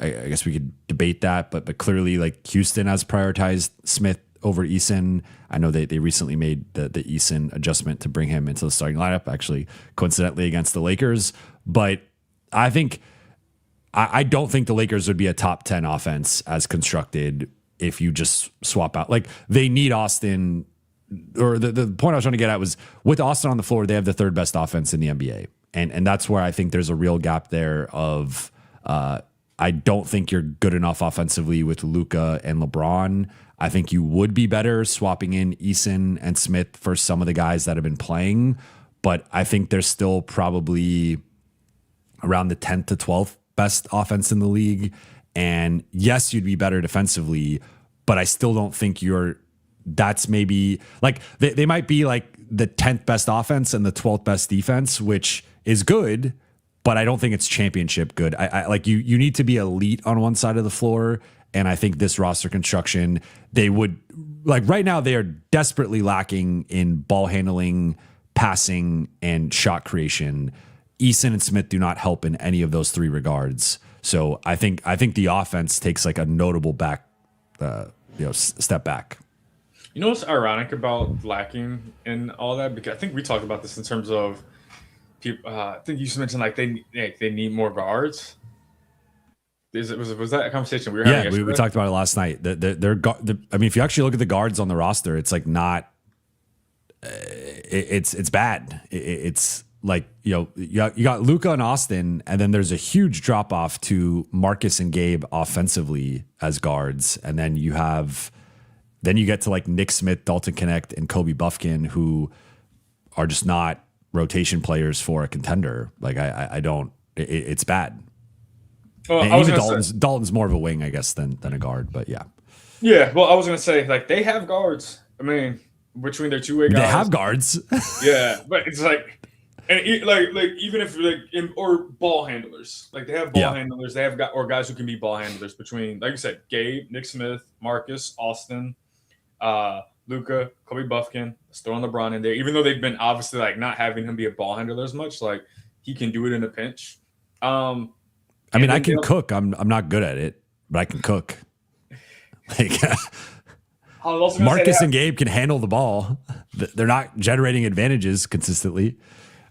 I guess we could debate that, but clearly, like, Houston has prioritized Smith over Eason. I know they recently made the Eason adjustment to bring him into the starting lineup, actually coincidentally against the Lakers. But I think I don't think the Lakers would be a top 10 offense as constructed if you just swap out. Like, they need Austin, or the point I was trying to get at was, with Austin on the floor, they have the third best offense in the NBA. And that's where I think there's a real gap there of I don't think you're good enough offensively with Luka and LeBron. I think you would be better swapping in Eason and Smith for some of the guys that have been playing. But I think they're still probably around the 10th to 12th best offense in the league. And yes, you'd be better defensively, but I still don't think that's maybe like they might be like the 10th best offense and the 12th best defense, which is good, but I don't think it's championship good. I like you need to be elite on one side of the floor. And I think this roster construction, they would, like, right now they are desperately lacking in ball handling, passing, and shot creation. Eason and Smith do not help in any of those three regards. So I think the offense takes like a notable step back. You know what's ironic about lacking in all that? Because I think we talked about this in terms of people. I think you mentioned like they need more guards. Was that a conversation we were having? Yeah, we talked about it last night. I mean, if you actually look at the guards on the roster, it's like not. It's bad. It's like, you got Luka and Austin, and then there's a huge drop off to Marcus and Gabe offensively as guards, and then you get to like Nick Smith, Dalton Connect, and Kobe Buffkin, who are just not rotation players for a contender. Like I don't. It's bad. Well, and even Dalton's more of a wing, I guess, than a guard. But yeah. Yeah. Well, I was gonna say, like, they have guards. I mean, between their two-way guys, they have guards. Yeah, but it's like, and even if or ball handlers, like they have ball handlers, they have or guys who can be ball handlers between, like you said, Gabe, Nick Smith, Marcus, Austin, Luka, Kobe Buffkin. Let's throw in LeBron in there, even though they've been obviously like not having him be a ball handler as much. Like, he can do it in a pinch. I mean, I can cook. I'm not good at it, but I can cook. Like, Marcus and Gabe can handle the ball. They're not generating advantages consistently.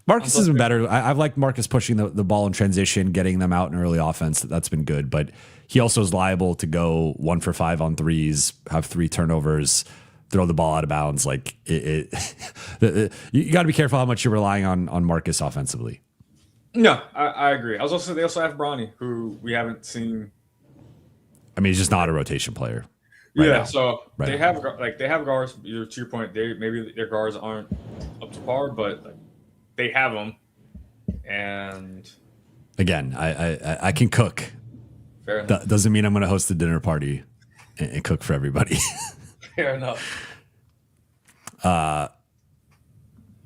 Marcus has been better. I've liked Marcus pushing the ball in transition, getting them out in early offense. That's been good, but he also is liable to go 1 for 5 on threes, have 3 turnovers, throw the ball out of bounds. Like you got to be careful how much you're relying on Marcus offensively. No, I agree. They also have Bronny, who we haven't seen. I mean, he's just not a rotation player. Now. So they have guards. To your point, maybe their guards aren't up to par, but like, they have them. And again, I can cook. Fair enough. Doesn't mean I'm going to host a dinner party and cook for everybody. Fair enough.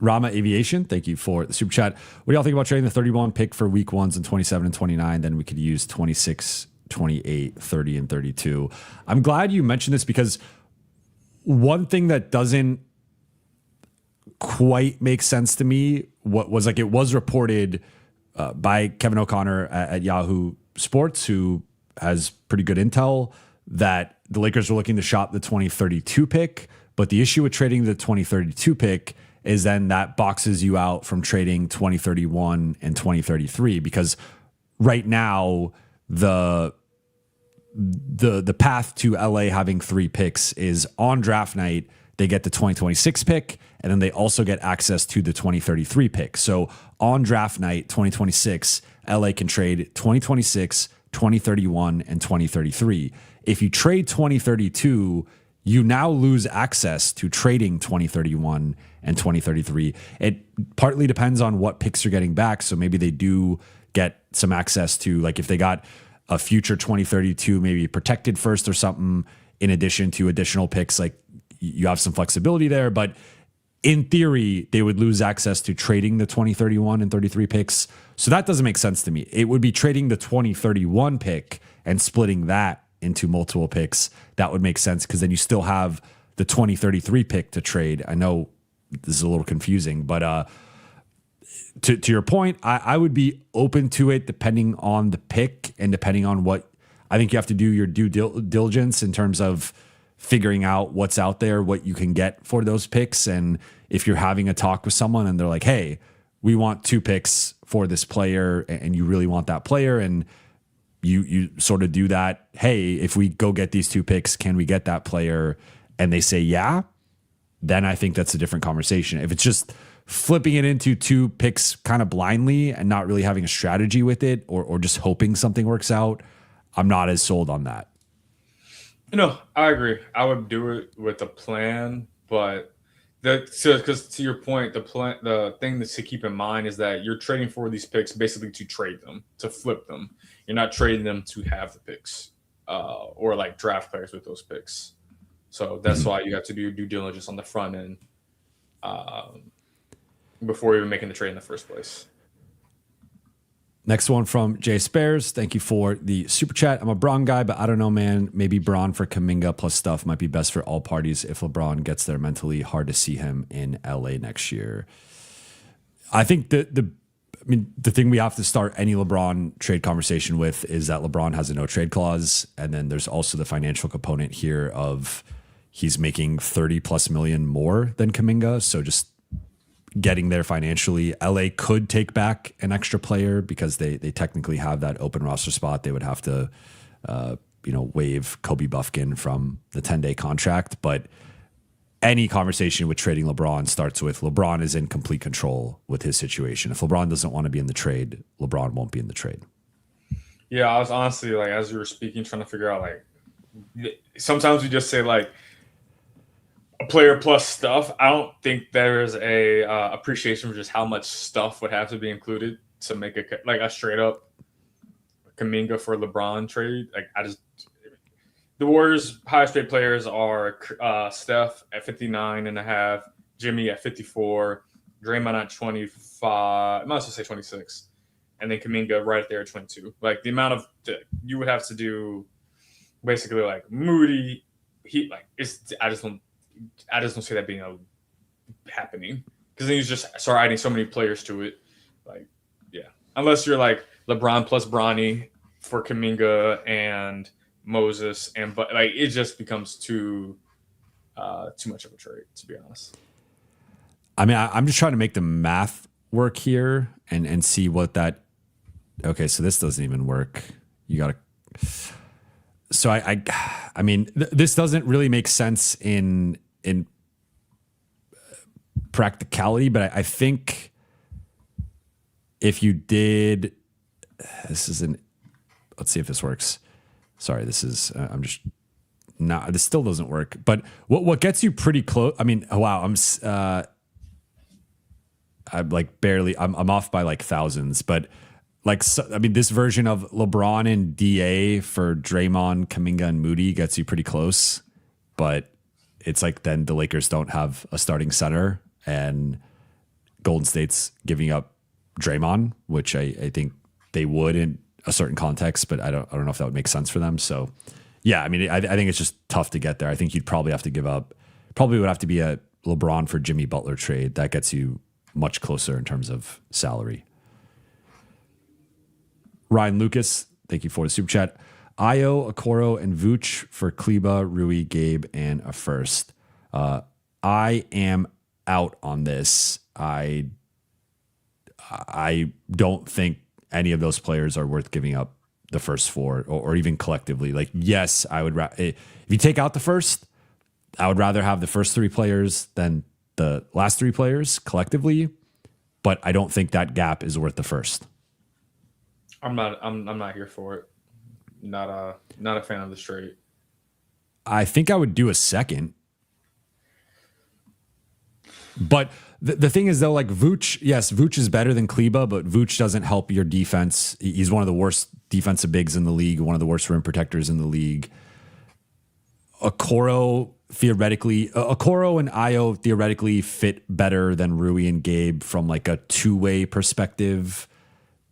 Rama Aviation, thank you for the super chat. What do y'all think about trading the 31 pick for week 1s and 27 and 29? Then we could use 26 28, 30, and 32. I'm glad you mentioned this because one thing that doesn't quite make sense to me was like it was reported by Kevin O'Connor at Yahoo Sports, who has pretty good intel, that the Lakers were looking to shop the 2032 pick. But the issue with trading the 2032 pick is then that boxes you out from trading 2031 and 2033, because right now the path to LA having 3 picks is on draft night, they get the 2026 pick, and then they also get access to the 2033 pick. So on draft night 2026, LA can trade 2026, 2031, and 2033. If you trade 2032, you now lose access to trading 2031 and 2033. It partly depends on what picks you're getting back. So maybe they do get some access to, like, if they got a future 2032, maybe protected first or something, in addition to additional picks, like you have some flexibility there. But in theory, they would lose access to trading the 2031 and 33 picks. So that doesn't make sense to me. It would be trading the 2031 pick and splitting that into multiple picks. That would make sense, because then you still have the 2033 pick to trade. I know this is a little confusing, but to your point, I would be open to it depending on the pick and depending on what I think you have to do your due diligence in terms of figuring out what's out there, what you can get for those picks. And if you're having a talk with someone and they're like, hey, we want 2 picks for this player, and you really want that player, and you sort of do that, hey, if we go get these 2 picks, can we get that player? And they say, yeah, then I think that's a different conversation. If it's just flipping it into 2 picks kind of blindly and not really having a strategy with it, or just hoping something works out, I'm not as sold on that. No, I agree. I would do it with a plan, but because to your point, the thing to keep in mind is that you're trading for these picks basically to trade them, to flip them. You're not trading them to have the picks, or like draft players with those picks. So that's why you have to do due diligence on the front end before even making the trade in the first place. Next one from Jay Spares. Thank you for the super chat. I'm a Braun guy, but I don't know, man. Maybe Braun for Kuminga plus stuff might be best for all parties if LeBron gets there mentally. Hard to see him in LA next year. I think the thing we have to start any LeBron trade conversation with is that LeBron has a no trade clause. And then there's also the financial component here of he's making 30 plus million more than Kuminga. So just getting there financially, LA could take back an extra player because they technically have that open roster spot. They would have to, waive Kobe Buffkin from the 10-day contract. But any conversation with trading LeBron starts with LeBron is in complete control with his situation. If LeBron doesn't want to be in the trade, LeBron won't be in the trade. Yeah, I was honestly, like, as you were speaking, trying to figure out, like, sometimes we just say, like, a player plus stuff. I don't think there is a appreciation for just how much stuff would have to be included to make a straight up Kuminga for LeBron trade. Like, the Warriors' highest paid players are Steph at 59.5, Jimmy at 54, Draymond at 25. I might as well say 26, and then Kuminga right there at 22. Like, the amount of you would have to do, basically, like, Moody. I just don't see that being happening, because then you just start adding so many players to it. Like, yeah, unless you're like LeBron plus Bronny for Kuminga and Moses, but like it just becomes too much of a trade, to be honest. I mean, I'm just trying to make the math work here and see what that. Okay, so this doesn't even work. You got to. So I mean, this doesn't really make sense in practicality, but I think if you did, let's see if this works. Sorry, this is, this still doesn't work, but what gets you pretty close. I mean, wow, I'm like barely, I'm off by like thousands, but like, so, I mean, this version of LeBron and DA for Draymond, Kuminga, and Moody gets you pretty close, but it's like then the Lakers don't have a starting center, and Golden State's giving up Draymond, which I think they would a certain context, but I don't know if that would make sense for them. So yeah, I mean, I think it's just tough to get there. I think you'd probably have to give up, probably would have to be a LeBron for Jimmy Butler trade. That gets you much closer in terms of salary. Ryan Lucas, thank you for the super chat. Io, Okoro, and Vooch for Kleba, Rui, Gabe, and a first. I am out on this. I don't think any of those players are worth giving up the first four, or even collectively. Like, yes, I would. If you take out the first, I would rather have the first three players than the last three players collectively. But I don't think that gap is worth the first. I'm not here for it. Not a fan of the trade. I think I would do a second. But the thing is, though, like Vooch, yes, Vooch is better than Kleba, but Vooch doesn't help your defense. He's one of the worst defensive bigs in the league, one of the worst rim protectors in the league. Okoro and Io theoretically fit better than Rui and Gabe from like a two-way perspective.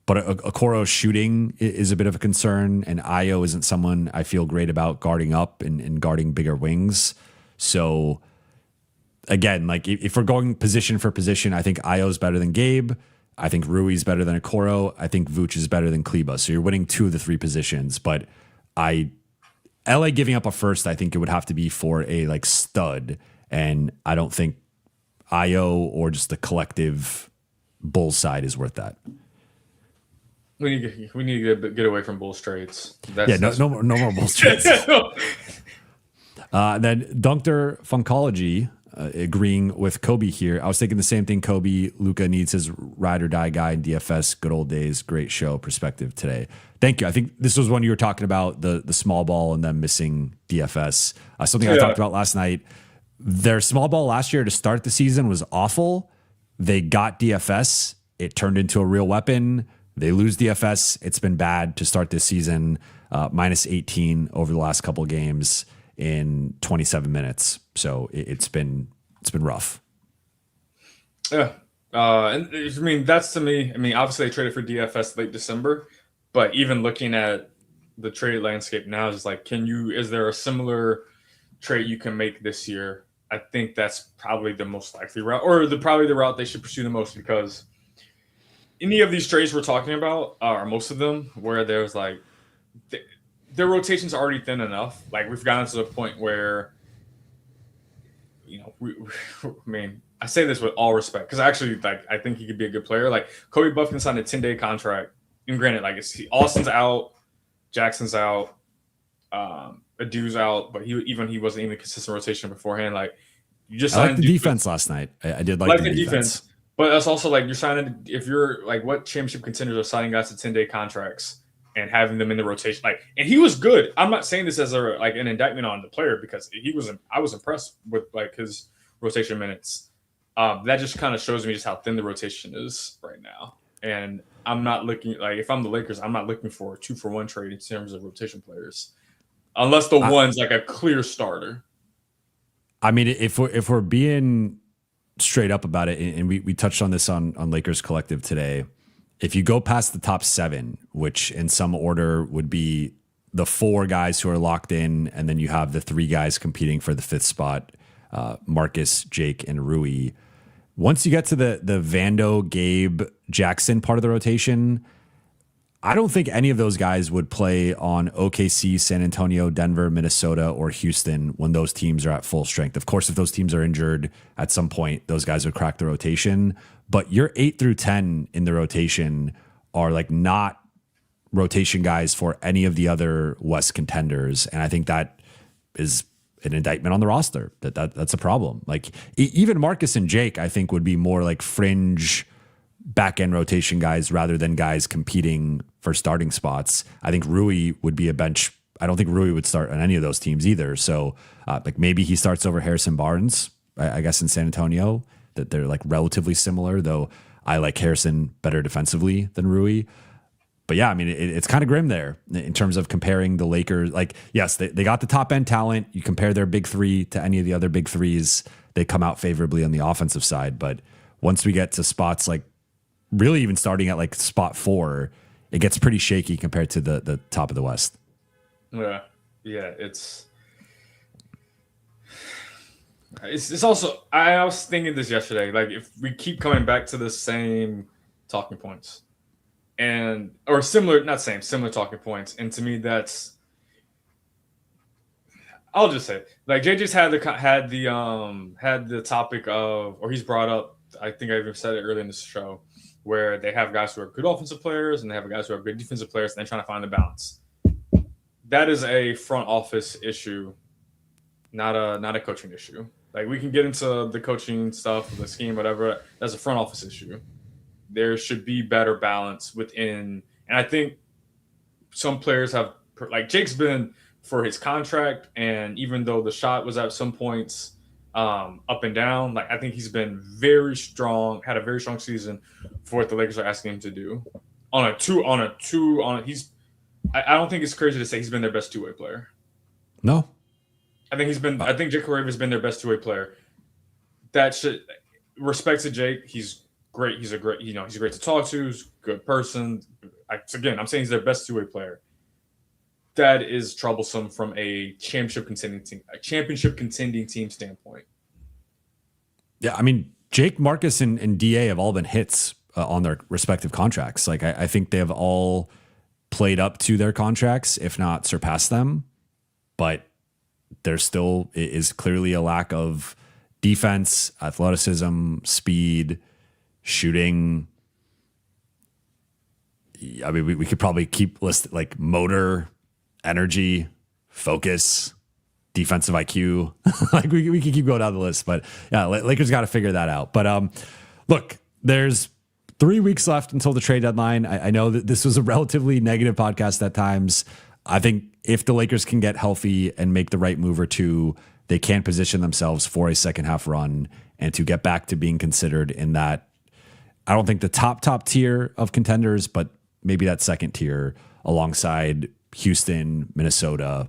But Okoro's shooting is a bit of a concern, and Io isn't someone I feel great about guarding up and guarding bigger wings. So again, like if we're going position for position, I think Io's better than Gabe. I think Rui's better than Okoro. I think Vooch is better than Kleba. So you're winning two of the three positions. But LA giving up a first, I think it would have to be for a like stud. And I don't think Io or just the collective Bulls side is worth that. We need to get away from Bulls trades. No more Bulls trades. Then Dunkter Funkology agreeing with Khobi here. I was thinking the same thing. Khobi, Luka needs his ride or die guy in DFS. Good old days. Great show. Perspective today. Thank you. I think this was when you were talking about the small ball and them missing DFS. Something I talked about last night. Their small ball last year to start the season was awful. They got DFS. It turned into a real weapon. They lose DFS. It's been bad to start this season. Minus 18 over the last couple of games in 27 minutes. So it's been rough. Yeah. And I mean, that's to me, I mean, obviously they traded for DFS late December, but even looking at the trade landscape now is like, is there a similar trade you can make this year? I think that's probably the most likely route, or probably the route they should pursue the most, because any of these trades we're talking about, or most of them, where there's like their rotation's already thin enough. Like we've gotten to the point where, you know, I mean, I say this with all respect because actually, like, I think he could be a good player. Like Kobe Buffkin signed a 10-day contract, and granted, like Austin's out, Jackson's out, Adu's out, but he wasn't even a consistent rotation beforehand. Like you just I liked the defense last night. I did like the defense. But that's also like you're signing, if you're like, what championship contenders are signing guys to 10-day contracts and having them in the rotation? Like, and he was good. I'm not saying this as an indictment on the player, because I was impressed with like his rotation minutes. That just kind of shows me just how thin the rotation is right now. And I'm not looking, like, if I'm the Lakers, I'm not looking for a 2-for-1 trade in terms of rotation players, unless the one's like a clear starter. I mean, if we're being straight up about it, and we touched on this on Lakers Collective today, if you go past the top 7, which in some order would be the 4 guys who are locked in, and then you have the 3 guys competing for the 5th spot, Marcus, Jake, and Rui. Once you get to the Vando, Gabe, Jackson part of the rotation, I don't think any of those guys would play on OKC, San Antonio, Denver, Minnesota, or Houston when those teams are at full strength. Of course, if those teams are injured at some point, those guys would crack the rotation. But your 8 through 10 in the rotation are like not rotation guys for any of the other West contenders. And I think that is an indictment on the roster. That's a problem. Like even Marcus and Jake, I think, would be more like fringe back end rotation guys rather than guys competing for starting spots. I think Rui would be a bench. I don't think Rui would start on any of those teams either. So like maybe he starts over Harrison Barnes, I guess, in San Antonio. That they're like relatively similar, though I like Harrison better defensively than Rui. But yeah, I mean, it's kind of grim there in terms of comparing the Lakers. Like, yes, they got the top end talent. You compare their big 3 to any of the other big 3s, they come out favorably on the offensive side. But once we get to spots like really even starting at like spot 4, it gets pretty shaky compared to the top of the West. Yeah, it's also, I was thinking this yesterday, like if we keep coming back to the same talking points or similar talking points, and to me that's, I'll just say, like JJ's had the topic of, or he's brought up, I think I even said it earlier in this show, where they have guys who are good offensive players and they have guys who are good defensive players, and they're trying to find the balance. That is a front office issue, not a coaching issue. Like, we can get into the coaching stuff, the scheme, whatever. That's a front office issue. There should be better balance within, and I think some players have, like Jake's been, for his contract, and even though the shot was at some points up and down, like I think he's been very strong, had a very strong season for what the Lakers are asking him to do. I don't think it's crazy to say he's been their best two-way player. No. I think Jake Correa has been their best two-way player. That should, respect to Jake, he's great. He's great to talk to, he's a good person. Again, I'm saying he's their best two-way player. That is troublesome from a championship contending team standpoint. Yeah, I mean, Jake, Marcus, and DA have all been hits on their respective contracts. Like, I think they have all played up to their contracts, if not surpassed them. But there still is clearly a lack of defense, athleticism, speed, shooting. I mean, we could probably keep listed, like motor, energy, focus, defensive IQ. Like we can keep going down the list, but yeah, Lakers got to figure that out. But look, there's 3 weeks left until the trade deadline. I know that this was a relatively negative podcast at times. I think if the Lakers can get healthy and make the right move or two, they can position themselves for a second half run and to get back to being considered in that, I don't think the top tier of contenders, but maybe that second tier alongside Houston, Minnesota,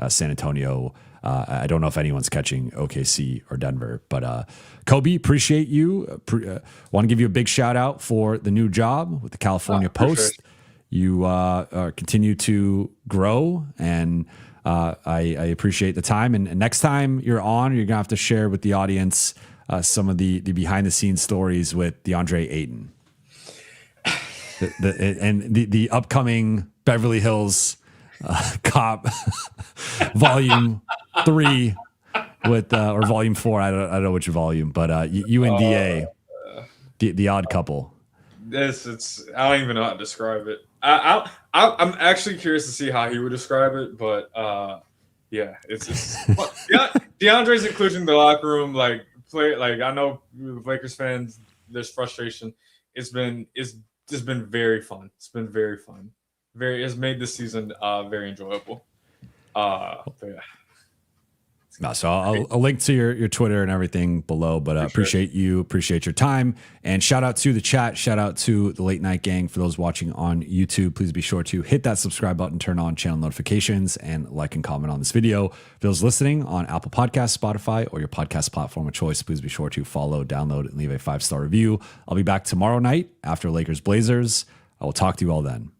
San Antonio. I don't know if anyone's catching OKC or Denver, but Khobi, appreciate you. Want to give you a big shout out for the new job with the California Post. You continue to grow, and I appreciate the time. And next time you're on, you're gonna have to share with the audience some of the behind the scenes stories with DeAndre Ayton, the upcoming Beverly Hills Cop Volume 3 with or Volume 4. I don't know which volume, but you and DA, the odd couple. I don't even know how to describe it. I'm actually curious to see how he would describe it, but yeah, it's just DeAndre's inclusion in the locker room, like I know Lakers fans, there's frustration. It's just been very fun. It's been very fun. It's made this season very enjoyable. But yeah. No, so I'll link to your Twitter and everything below, but appreciate your time, and shout out to the chat, shout out to the Late Night Gang. For those watching on YouTube, please be sure to hit that subscribe button, turn on channel notifications, and like and comment on this video. For those listening on Apple Podcasts, Spotify, or your podcast platform of choice, please be sure to follow, download, and leave a 5-star review. I'll be back tomorrow night after Lakers Blazers. I will talk to you all then.